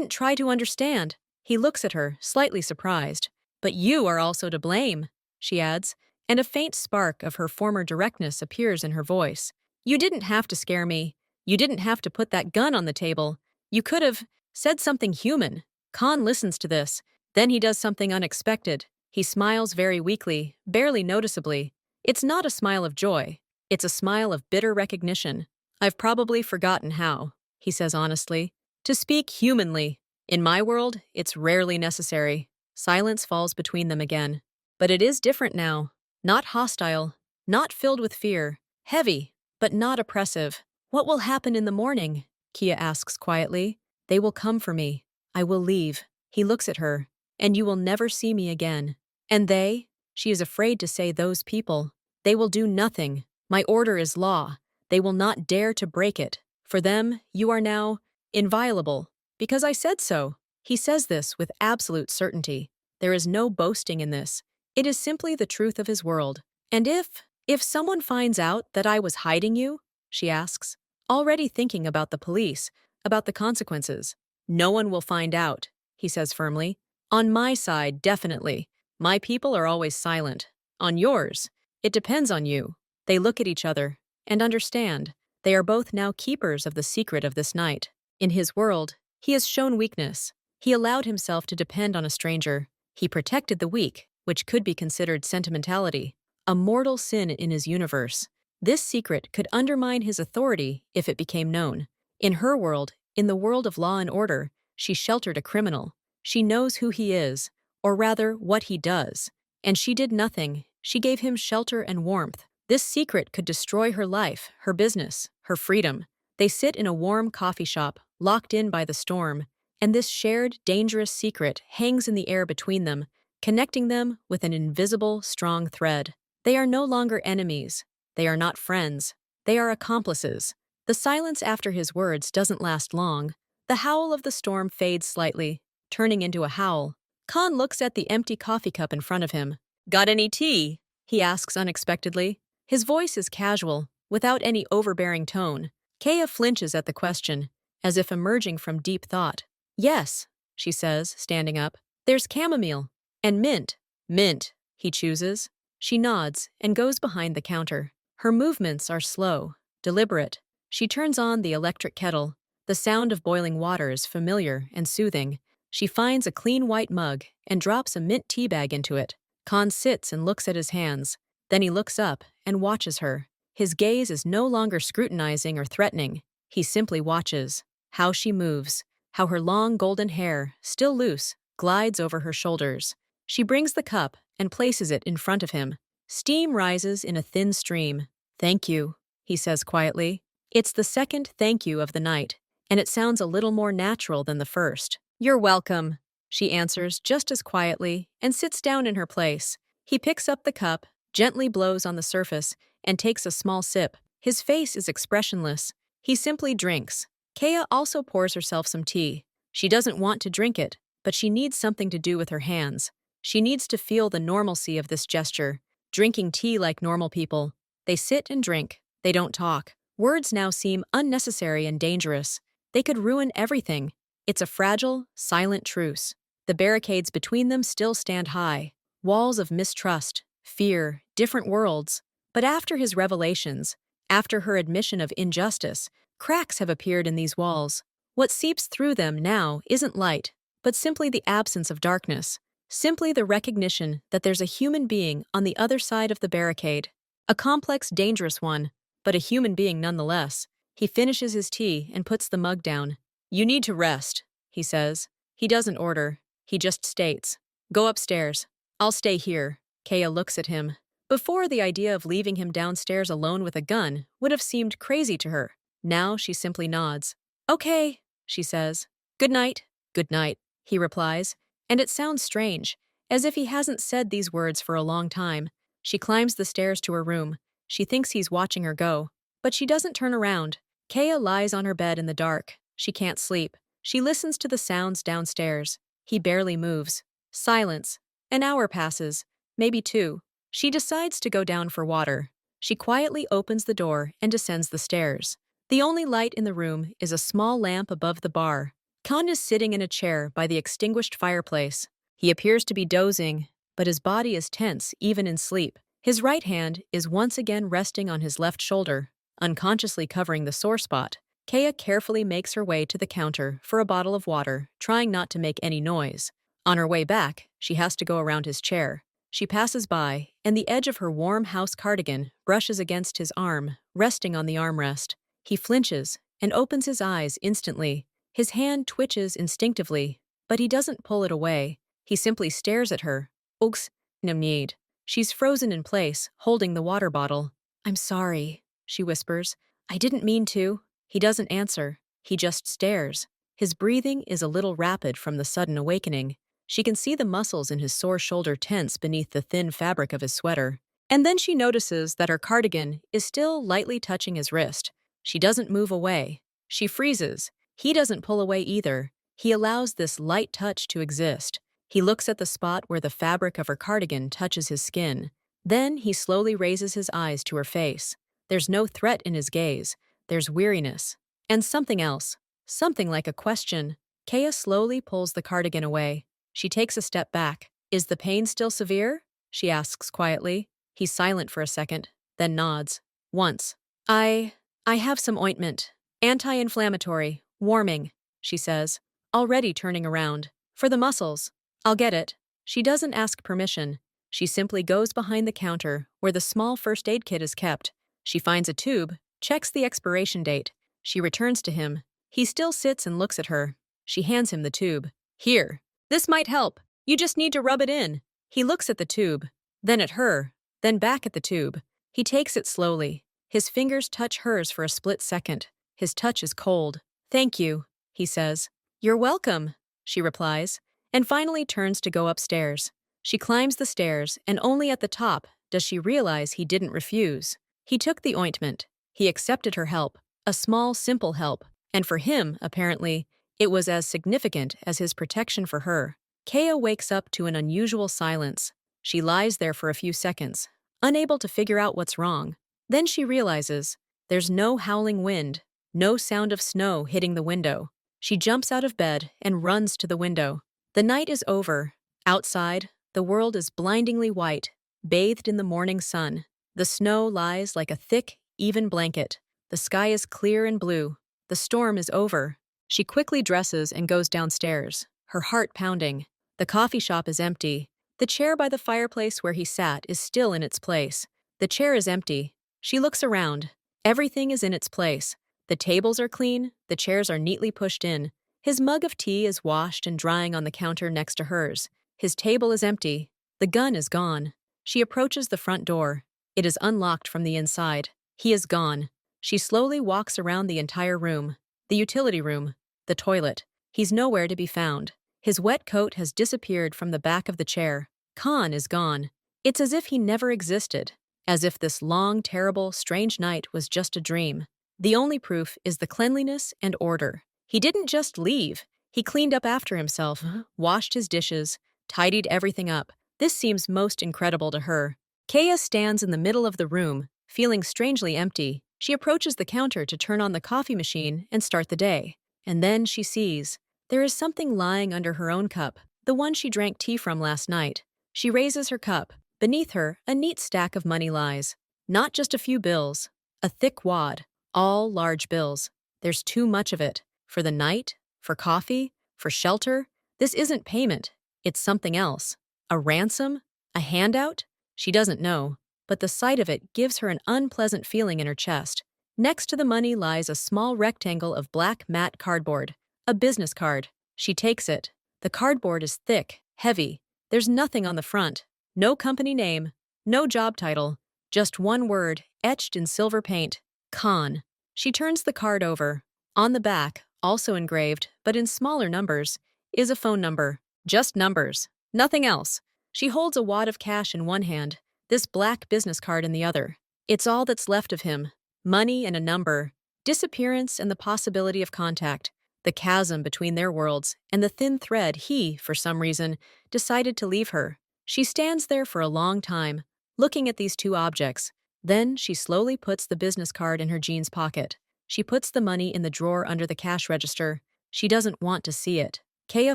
S1: try to understand. He looks at her, slightly surprised. But you are also to blame, she adds, and a faint spark of her former directness appears in her voice. You didn't have to scare me. You didn't have to put that gun on the table. You could have said something human. Khan listens to this. Then he does something unexpected. He smiles very weakly, barely noticeably. It's not a smile of joy. It's a smile of bitter recognition. I've probably forgotten how, he says honestly. To speak humanly. In my world, it's rarely necessary. Silence falls between them again. But it is different now. Not hostile, not filled with fear. Heavy, but not oppressive. What will happen in the morning? Kia asks quietly. They will come for me. I will leave. He looks at her. And you will never see me again. And they? She is afraid to say those people. They will do nothing. My order is law. They will not dare to break it. For them, you are now inviolable. Because I said so. He says this with absolute certainty. There is no boasting in this. It is simply the truth of his world. And if someone finds out that I was hiding you, she asks, already thinking about the police, about the consequences. No one will find out, he says firmly. On my side, definitely. My people are always silent. On yours, it depends on you. They look at each other and understand. They are both now keepers of the secret of this night. In his world, he has shown weakness. He allowed himself to depend on a stranger. He protected the weak, which could be considered sentimentality, a mortal sin in his universe. This secret could undermine his authority if it became known. In her world, in the world of law and order, she sheltered a criminal. She knows who he is, or rather, what he does. And she did nothing. She gave him shelter and warmth. This secret could destroy her life, her business, her freedom. They sit in a warm coffee shop, locked in by the storm, and this shared, dangerous secret hangs in the air between them, connecting them with an invisible, strong thread. They are no longer enemies. They are not friends. They are accomplices. The silence after his words doesn't last long. The howl of the storm fades slightly, turning into a howl. Khan looks at the empty coffee cup in front of him. Got any tea? He asks unexpectedly. His voice is casual, without any overbearing tone. Kea flinches at the question, as if emerging from deep thought. Yes, she says, standing up. There's chamomile. And mint. Mint, he chooses. She nods and goes behind the counter. Her movements are slow, deliberate. She turns on the electric kettle. The sound of boiling water is familiar and soothing. She finds a clean white mug and drops a mint tea bag into it. Khan sits and looks at his hands. Then he looks up and watches her. His gaze is no longer scrutinizing or threatening. He simply watches. How she moves. How her long golden hair, still loose, glides over her shoulders. She brings the cup and places it in front of him. Steam rises in a thin stream. Thank you, he says quietly. It's the second thank you of the night, and it sounds a little more natural than the first. You're welcome, she answers just as quietly and sits down in her place. He picks up the cup, gently blows on the surface, and takes a small sip. His face is expressionless. He simply drinks. Kea also pours herself some tea. She doesn't want to drink it, but she needs something to do with her hands. She needs to feel the normalcy of this gesture, drinking tea like normal people. They sit and drink. They don't talk. Words now seem unnecessary and dangerous. They could ruin everything. It's a fragile, silent truce. The barricades between them still stand high. Walls of mistrust, fear, different worlds. But after his revelations, after her admission of injustice, cracks have appeared in these walls. What seeps through them now isn't light, but simply the absence of darkness. Simply the recognition that there's a human being on the other side of the barricade. A complex, dangerous one, but a human being nonetheless. He finishes his tea and puts the mug down. "You need to rest," he says. He doesn't order. He just states, "Go upstairs. I'll stay here." Kaya looks at him. Before, the idea of leaving him downstairs alone with a gun would have seemed crazy to her. Now she simply nods. "Okay," she says. "Good night." "Good night," he replies. And it sounds strange, as if he hasn't said these words for a long time. She climbs the stairs to her room. She thinks he's watching her go, but she doesn't turn around. Kaya lies on her bed in the dark. She can't sleep. She listens to the sounds downstairs. He barely moves. Silence. An hour passes, maybe two. She decides to go down for water. She quietly opens the door and descends the stairs. The only light in the room is a small lamp above the bar. Khan is sitting in a chair by the extinguished fireplace. He appears to be dozing, but his body is tense even in sleep. His right hand is once again resting on his left shoulder, unconsciously covering the sore spot. Kaya carefully makes her way to the counter for a bottle of water, trying not to make any noise. On her way back, she has to go around his chair. She passes by, and the edge of her warm house cardigan brushes against his arm, resting on the armrest. He flinches and opens his eyes instantly. His hand twitches instinctively, but he doesn't pull it away. He simply stares at her. Ugs, namnid. She's frozen in place, holding the water bottle. "I'm sorry," she whispers. "I didn't mean to." He doesn't answer. He just stares. His breathing is a little rapid from the sudden awakening. She can see the muscles in his sore shoulder tense beneath the thin fabric of his sweater. And then she notices that her cardigan is still lightly touching his wrist. She doesn't move away. She freezes. He doesn't pull away either. He allows this light touch to exist. He looks at the spot where the fabric of her cardigan touches his skin. Then he slowly raises his eyes to her face. There's no threat in his gaze. There's weariness. And something else. Something like a question. Kaya slowly pulls the cardigan away. She takes a step back. "Is the pain still severe?" she asks quietly. He's silent for a second, then nods. "Once. I have some ointment. Anti-inflammatory. Warming," she says, already turning around. "For the muscles. I'll get it." She doesn't ask permission. She simply goes behind the counter where the small first aid kit is kept. She finds a tube, checks the expiration date. She returns to him. He still sits and looks at her. She hands him the tube. "Here. This might help. You just need to rub it in." He looks at the tube, then at her, then back at the tube. He takes it slowly. His fingers touch hers for a split second. His touch is cold. "Thank you," he says. "You're welcome," she replies, and finally turns to go upstairs. She climbs the stairs, and only at the top does she realize he didn't refuse. He took the ointment. He accepted her help, a small, simple help, and for him, apparently, it was as significant as his protection for her. Kaya wakes up to an unusual silence. She lies there for a few seconds, unable to figure out what's wrong. Then she realizes there's no howling wind, no sound of snow hitting the window. She jumps out of bed and runs to the window. The night is over. Outside, the world is blindingly white, bathed in the morning sun. The snow lies like a thick, even blanket. The sky is clear and blue. The storm is over. She quickly dresses and goes downstairs, her heart pounding. The coffee shop is empty. The chair by the fireplace where he sat is still in its place. The chair is empty. She looks around. Everything is in its place. The tables are clean. The chairs are neatly pushed in. His mug of tea is washed and drying on the counter next to hers. His table is empty. The gun is gone. She approaches the front door. It is unlocked from the inside. He is gone. She slowly walks around the entire room. The utility room. The toilet. He's nowhere to be found. His wet coat has disappeared from the back of the chair. Khan is gone. It's as if he never existed. As if this long, terrible, strange night was just a dream. The only proof is the cleanliness and order. He didn't just leave. He cleaned up after himself, washed his dishes, tidied everything up. This seems most incredible to her. Kaya stands in the middle of the room, feeling strangely empty. She approaches the counter to turn on the coffee machine and start the day. And then she sees there is something lying under her own cup, the one she drank tea from last night. She raises her cup. Beneath her, a neat stack of money lies. Not just a few bills, a thick wad, all large bills. There's too much of it. For the night, for coffee, for shelter. This isn't payment, it's something else. A ransom? A handout? She doesn't know, but the sight of it gives her an unpleasant feeling in her chest. Next to the money lies a small rectangle of black matte cardboard, a business card. She takes it. The cardboard is thick, heavy. There's nothing on the front. No company name, no job title, just one word, etched in silver paint, Khan. She turns the card over. On the back, also engraved, but in smaller numbers, is a phone number. Just numbers. Nothing else. She holds a wad of cash in one hand, this black business card in the other. It's all that's left of him. Money and a number. Disappearance and the possibility of contact. The chasm between their worlds, and the thin thread he, for some reason, decided to leave her. She stands there for a long time, looking at these two objects. Then she slowly puts the business card in her jeans pocket. She puts the money in the drawer under the cash register. She doesn't want to see it. Kaya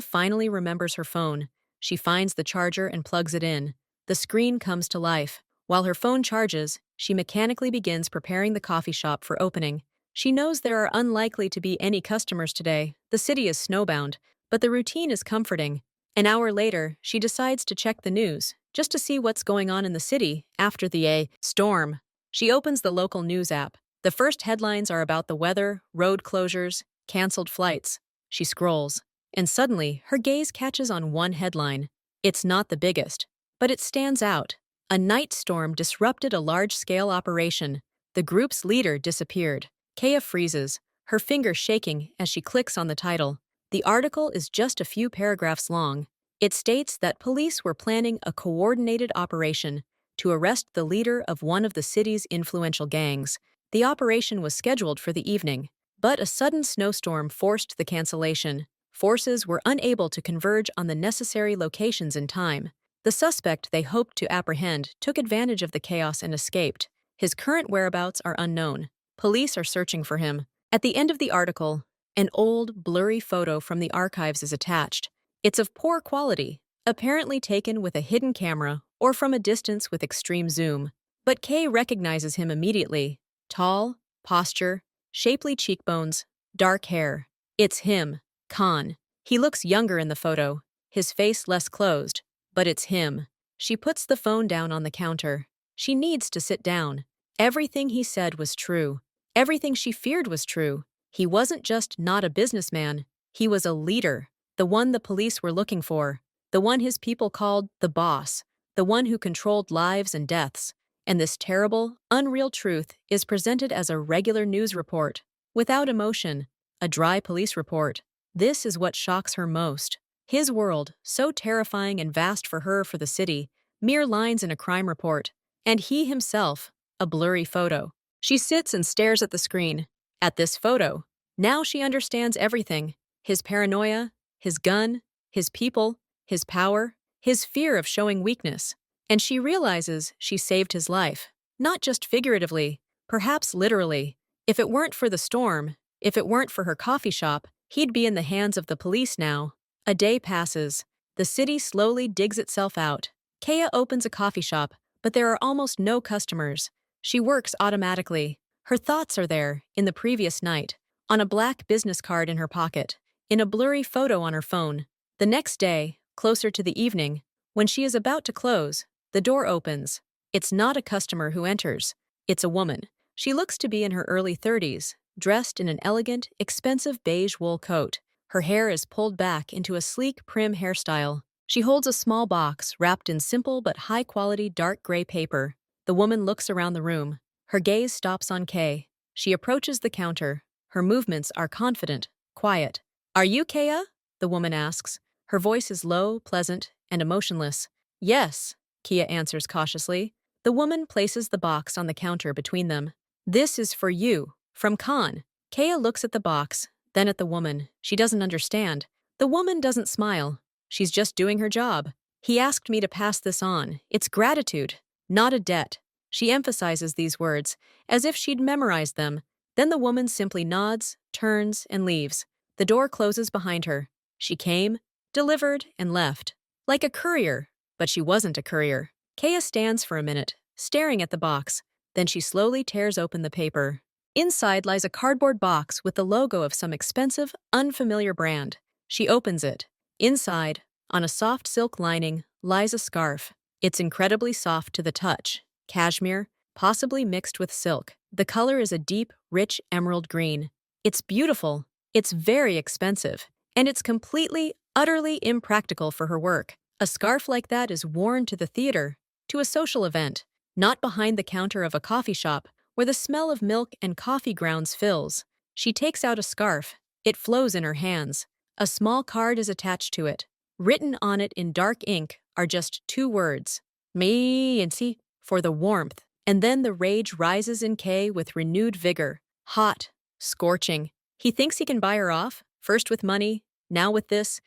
S1: finally remembers her phone. She finds the charger and plugs it in. The screen comes to life. While her phone charges, she mechanically begins preparing the coffee shop for opening. She knows there are unlikely to be any customers today. The city is snowbound, but the routine is comforting. An hour later, she decides to check the news, just to see what's going on in the city after the storm. She opens the local news app. The first headlines are about the weather, road closures, canceled flights. She scrolls, and suddenly her gaze catches on one headline. It's not the biggest, but it stands out. A night storm disrupted a large-scale operation. The group's leader disappeared. Kaya freezes, her fingers shaking as she clicks on the title. The article is just a few paragraphs long. It states that police were planning a coordinated operation to arrest the leader of one of the city's influential gangs. The operation was scheduled for the evening, but a sudden snowstorm forced the cancellation. Forces were unable to converge on the necessary locations in time. The suspect they hoped to apprehend took advantage of the chaos and escaped. His current whereabouts are unknown. Police are searching for him. At the end of the article, an old, blurry photo from the archives is attached. It's of poor quality, apparently taken with a hidden camera or from a distance with extreme zoom. But Kay recognizes him immediately. Tall, posture, shapely cheekbones, dark hair. It's him, Khan. He looks younger in the photo, his face less closed, but it's him. She puts the phone down on the counter. She needs to sit down. Everything he said was true. Everything she feared was true. He wasn't just not a businessman. He was a leader, the one the police were looking for, the one his people called the boss, the one who controlled lives and deaths. And this terrible, unreal truth is presented as a regular news report, without emotion, a dry police report. This is what shocks her most. His world, so terrifying and vast for her for the city, mere lines in a crime report, and he himself, a blurry photo. She sits and stares at the screen, at this photo. Now she understands everything. His paranoia, his gun, his people, his power, his fear of showing weakness. And she realizes she saved his life, not just figuratively, perhaps literally. If it weren't for the storm, if it weren't for her coffee shop, he'd be in the hands of the police now. A day passes. The city slowly digs itself out. Kaya opens a coffee shop, but there are almost no customers. She works automatically. Her thoughts are there, in the previous night, on a black business card in her pocket, in a blurry photo on her phone. The next day, closer to the evening, when she is about to close, the door opens. It's not a customer who enters. It's a woman. She looks to be in her early 30s, dressed in an elegant, expensive beige wool coat. Her hair is pulled back into a sleek, prim hairstyle. She holds a small box wrapped in simple but high-quality dark gray paper. The woman looks around the room. Her gaze stops on Kay. She approaches the counter. Her movements are confident, quiet. "Are you Kaya?" the woman asks. Her voice is low, pleasant, and emotionless. "Yes," Kia answers cautiously. The woman places the box on the counter between them. "This is for you, from Khan." Kaya looks at the box, then at the woman. She doesn't understand. The woman doesn't smile. She's just doing her job. "He asked me to pass this on. It's gratitude, not a debt." She emphasizes these words, as if she'd memorized them. Then the woman simply nods, turns, and leaves. The door closes behind her. She came, delivered, and left. Like a courier, but she wasn't a courier. Kaya stands for a minute, staring at the box. Then she slowly tears open the paper. Inside lies a cardboard box with the logo of some expensive, unfamiliar brand. She opens it. Inside, on a soft silk lining, lies a scarf. It's incredibly soft to the touch, cashmere, possibly mixed with silk. The color is a deep, rich emerald green. It's beautiful, it's very expensive, and it's completely, utterly impractical for her work. A scarf like that is worn to the theater, to a social event, not behind the counter of a coffee shop where the smell of milk and coffee grounds fills. She takes out a scarf. It flows in her hands. A small card is attached to it. Written on it in dark ink are just two words, me and see, for the warmth. And then the rage rises in Kay with renewed vigor. Hot, scorching. He thinks he can buy her off, first with money, now with this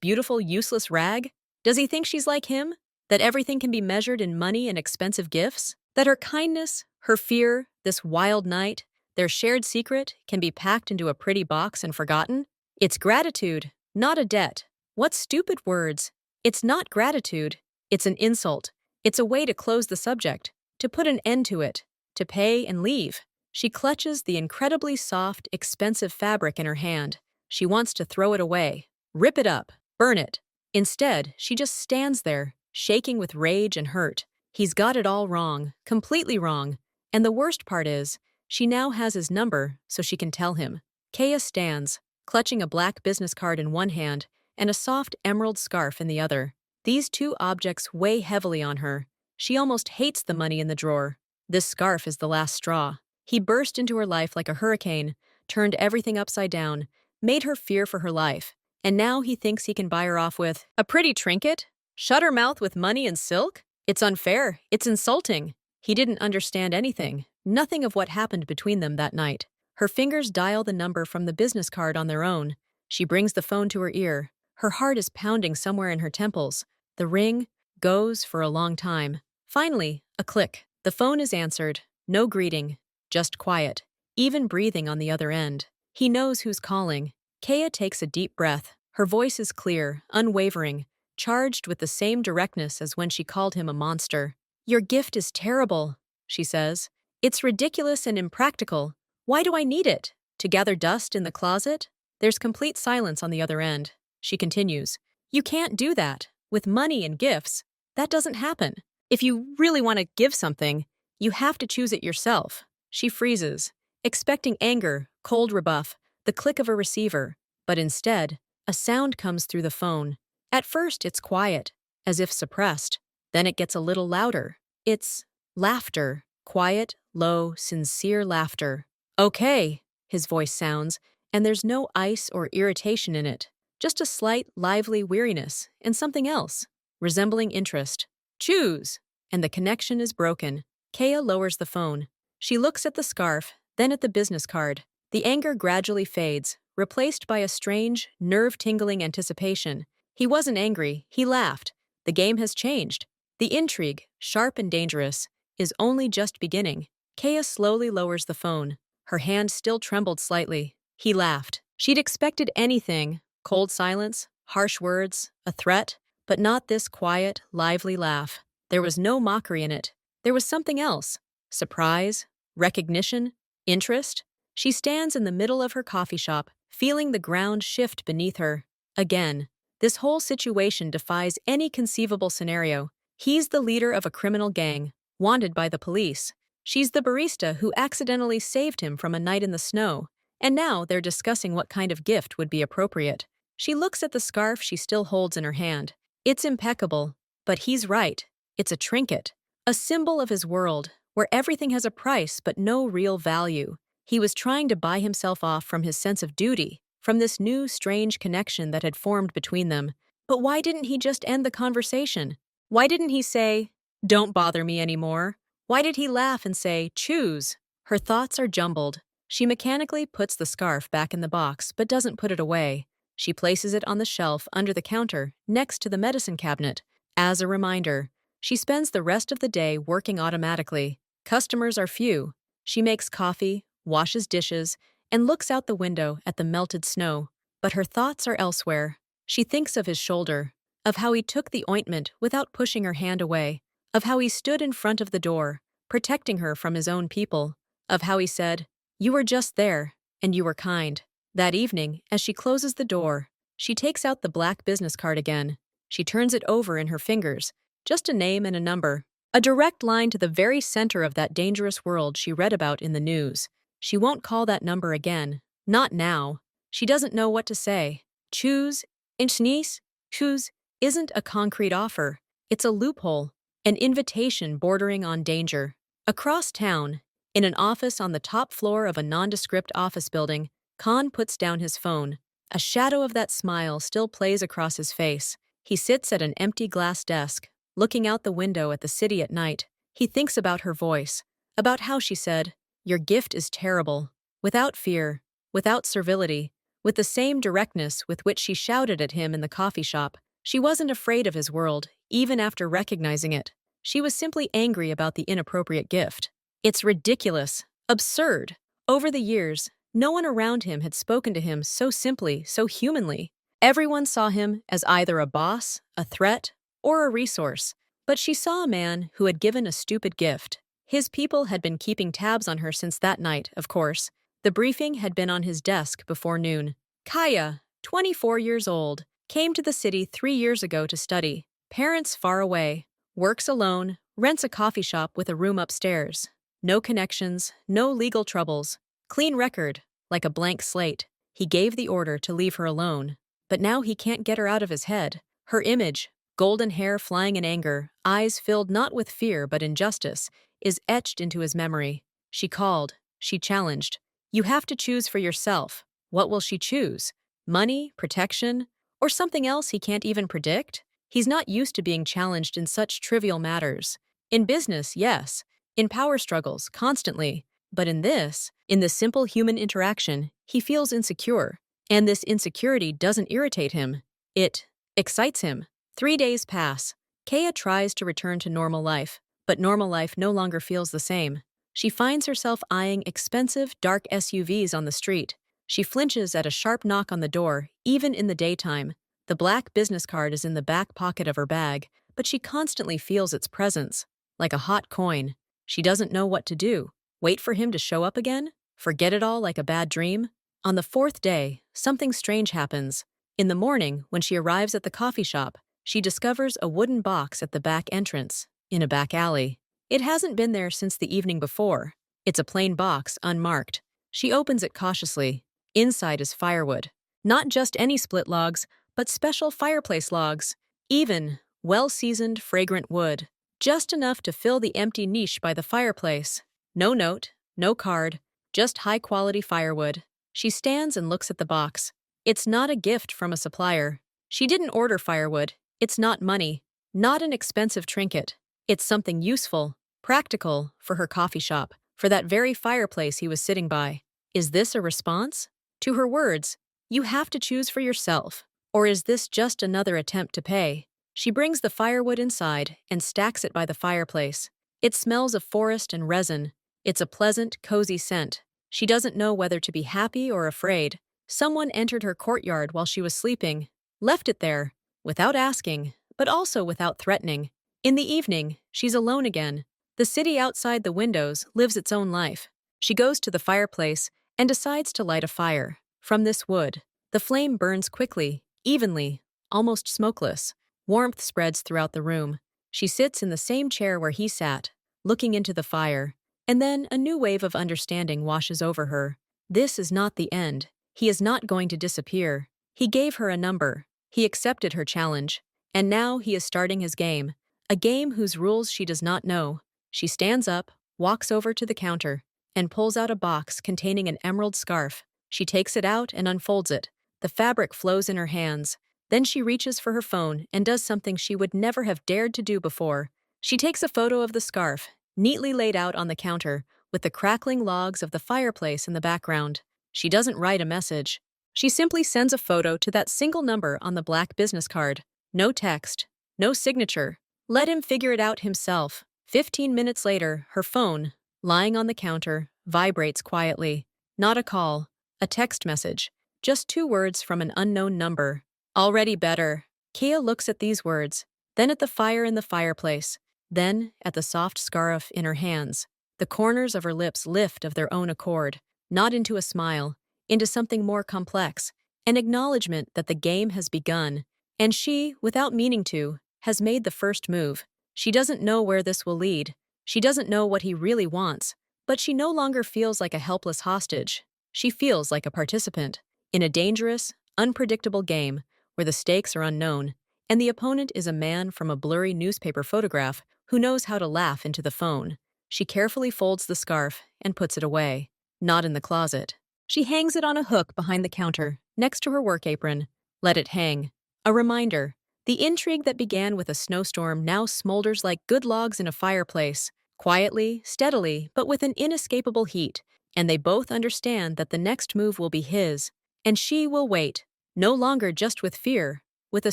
S1: beautiful, useless rag? Does he think she's like him? That everything can be measured in money and expensive gifts? That her kindness, her fear, this wild night, their shared secret, can be packed into a pretty box and forgotten? It's gratitude, not a debt. What stupid words! It's not gratitude. It's an insult. It's a way to close the subject, to put an end to it, to pay and leave. She clutches the incredibly soft, expensive fabric in her hand. She wants to throw it away, rip it up, burn it. Instead, she just stands there, shaking with rage and hurt. He's got it all wrong, completely wrong. And the worst part is, she now has his number, so she can tell him. Kaya stands, clutching a black business card in one hand and a soft emerald scarf in the other. These two objects weigh heavily on her. She almost hates the money in the drawer. This scarf is the last straw. He burst into her life like a hurricane, turned everything upside down, made her fear for her life. And now he thinks he can buy her off with a pretty trinket? Shut her mouth with money and silk? It's unfair. It's insulting. He didn't understand anything, nothing of what happened between them that night. Her fingers dial the number from the business card on their own. She brings the phone to her ear. Her heart is pounding somewhere in her temples. The ring goes for a long time. Finally, a click. The phone is answered. No greeting, just quiet, even breathing on the other end. He knows who's calling. Kaya takes a deep breath. Her voice is clear, unwavering, charged with the same directness as when she called him a monster. "Your gift is terrible," she says. "It's ridiculous and impractical. Why do I need it? To gather dust in the closet?" There's complete silence on the other end. She continues, "You can't do that. With money and gifts, that doesn't happen. If you really want to give something, you have to choose it yourself." She freezes, expecting anger, cold rebuff, the click of a receiver. But instead, a sound comes through the phone. At first, it's quiet, as if suppressed. Then it gets a little louder. It's laughter. Quiet, low, sincere laughter. "Okay," his voice sounds, and there's no ice or irritation in it. Just a slight, lively weariness, and something else, resembling interest. "Choose!" And the connection is broken. Kaya lowers the phone. She looks at the scarf, then at the business card. The anger gradually fades, replaced by a strange, nerve-tingling anticipation. He wasn't angry, he laughed. The game has changed. The intrigue, sharp and dangerous, is only just beginning. Kaya slowly lowers the phone. Her hand still trembled slightly. He laughed. She'd expected anything. Cold silence, harsh words, a threat, but not this quiet, lively laugh. There was no mockery in it. There was something else. Surprise, recognition, interest. She stands in the middle of her coffee shop, feeling the ground shift beneath her. Again, this whole situation defies any conceivable scenario. He's the leader of a criminal gang, wanted by the police. She's the barista who accidentally saved him from a night in the snow. And now they're discussing what kind of gift would be appropriate. She looks at the scarf she still holds in her hand. It's impeccable, but he's right. It's a trinket, a symbol of his world, where everything has a price but no real value. He was trying to buy himself off from his sense of duty, from this new, strange connection that had formed between them. But why didn't he just end the conversation? Why didn't he say, "Don't bother me anymore"? Why did he laugh and say, "Choose"? Her thoughts are jumbled. She mechanically puts the scarf back in the box but doesn't put it away. She places it on the shelf under the counter, next to the medicine cabinet. As a reminder, she spends the rest of the day working automatically. Customers are few. She makes coffee, washes dishes, and looks out the window at the melted snow. But her thoughts are elsewhere. She thinks of his shoulder, of how he took the ointment without pushing her hand away, of how he stood in front of the door, protecting her from his own people, of how he said, "You were just there, and you were kind." That evening, as she closes the door, She takes out the black business card again. She turns it over in her fingers. Just a name and a number. A direct line to the very center of that dangerous world she read about in the news. She won't call that number again. Not now. She doesn't know what to say. Choose, Inchnice, choose, isn't a concrete offer. It's a loophole, an invitation bordering on danger. Across town, in an office on the top floor of a nondescript office building, Khan puts down his phone. A shadow of that smile still plays across his face. He sits at an empty glass desk, looking out the window at the city at night. He thinks about her voice, about how she said, "Your gift is terrible," without fear, without servility, with the same directness with which she shouted at him in the coffee shop. She wasn't afraid of his world, even after recognizing it. She was simply angry about the inappropriate gift. It's ridiculous, absurd. Over the years, no one around him had spoken to him so simply, so humanly. Everyone saw him as either a boss, a threat, or a resource. But she saw a man who had given a stupid gift. His people had been keeping tabs on her since that night, of course. The briefing had been on his desk before noon. Kaya, 24 years old, came to the city 3 years ago to study. Parents far away. Works alone, rents a coffee shop with a room upstairs. No connections, no legal troubles. Clean record, like a blank slate. He gave the order to leave her alone. But now he can't get her out of his head. Her image, golden hair flying in anger, eyes filled not with fear but injustice, is etched into his memory. She called. She challenged. You have to choose for yourself. What will she choose? Money, protection, or something else he can't even predict? He's not used to being challenged in such trivial matters. In business, yes. In power struggles, constantly. But in this simple human interaction, he feels insecure. And this insecurity doesn't irritate him. It excites him. 3 days pass. Kaya tries to return to normal life, but normal life no longer feels the same. She finds herself eyeing expensive, dark SUVs on the street. She flinches at a sharp knock on the door, even in the daytime. The black business card is in the back pocket of her bag, but she constantly feels its presence, like a hot coin. She doesn't know what to do. Wait for him to show up again? Forget it all like a bad dream? On the 4th day, something strange happens. In the morning, when she arrives at the coffee shop, she discovers a wooden box at the back entrance, in a back alley. It hasn't been there since the evening before. It's a plain box, unmarked. She opens it cautiously. Inside is firewood. Not just any split logs, but special fireplace logs. Even, well-seasoned, fragrant wood. Just enough to fill the empty niche by the fireplace. No note, no card, just high-quality firewood. She stands and looks at the box. It's not a gift from a supplier. She didn't order firewood. It's not money, not an expensive trinket. It's something useful, practical, for her coffee shop, for that very fireplace he was sitting by. Is this a response? To her words, you have to choose for yourself. Or is this just another attempt to pay? She brings the firewood inside and stacks it by the fireplace. It smells of forest and resin. It's a pleasant, cozy scent. She doesn't know whether to be happy or afraid. Someone entered her courtyard while she was sleeping, left it there, without asking, but also without threatening. In the evening, she's alone again. The city outside the windows lives its own life. She goes to the fireplace and decides to light a fire. From this wood, the flame burns quickly, evenly, almost smokeless. Warmth spreads throughout the room. She sits in the same chair where he sat, looking into the fire. And then a new wave of understanding washes over her. This is not the end. He is not going to disappear. He gave her a number. He accepted her challenge. And now he is starting his game. A game whose rules she does not know. She stands up, walks over to the counter, and pulls out a box containing an emerald scarf. She takes it out and unfolds it. The fabric flows in her hands. Then she reaches for her phone and does something she would never have dared to do before. She takes a photo of the scarf, neatly laid out on the counter, with the crackling logs of the fireplace in the background. She doesn't write a message. She simply sends a photo to that single number on the black business card. No text, no signature. Let him figure it out himself. 15 minutes later, her phone, lying on the counter, vibrates quietly. Not a call, a text message. Just 2 words from an unknown number. Already better. Kaya looks at these words, then at the fire in the fireplace, then at the soft scarf in her hands. The corners of her lips lift of their own accord, not into a smile, into something more complex, An acknowledgement that the game has begun, and she, without meaning to, has made the first move. She doesn't know where this will lead. She doesn't know what he really wants, but she no longer feels like a helpless hostage. She feels like a participant in a dangerous, unpredictable game where the stakes are unknown, and the opponent is a man from a blurry newspaper photograph who knows how to laugh into the phone. She carefully folds the scarf and puts it away, not in the closet. She hangs it on a hook behind the counter, next to her work apron. Let it hang. A reminder. The intrigue that began with a snowstorm now smolders like good logs in a fireplace, quietly, steadily, but with an inescapable heat, and they both understand that the next move will be his, and she will wait, no longer just with fear, with a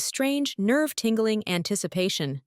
S1: strange, nerve-tingling anticipation.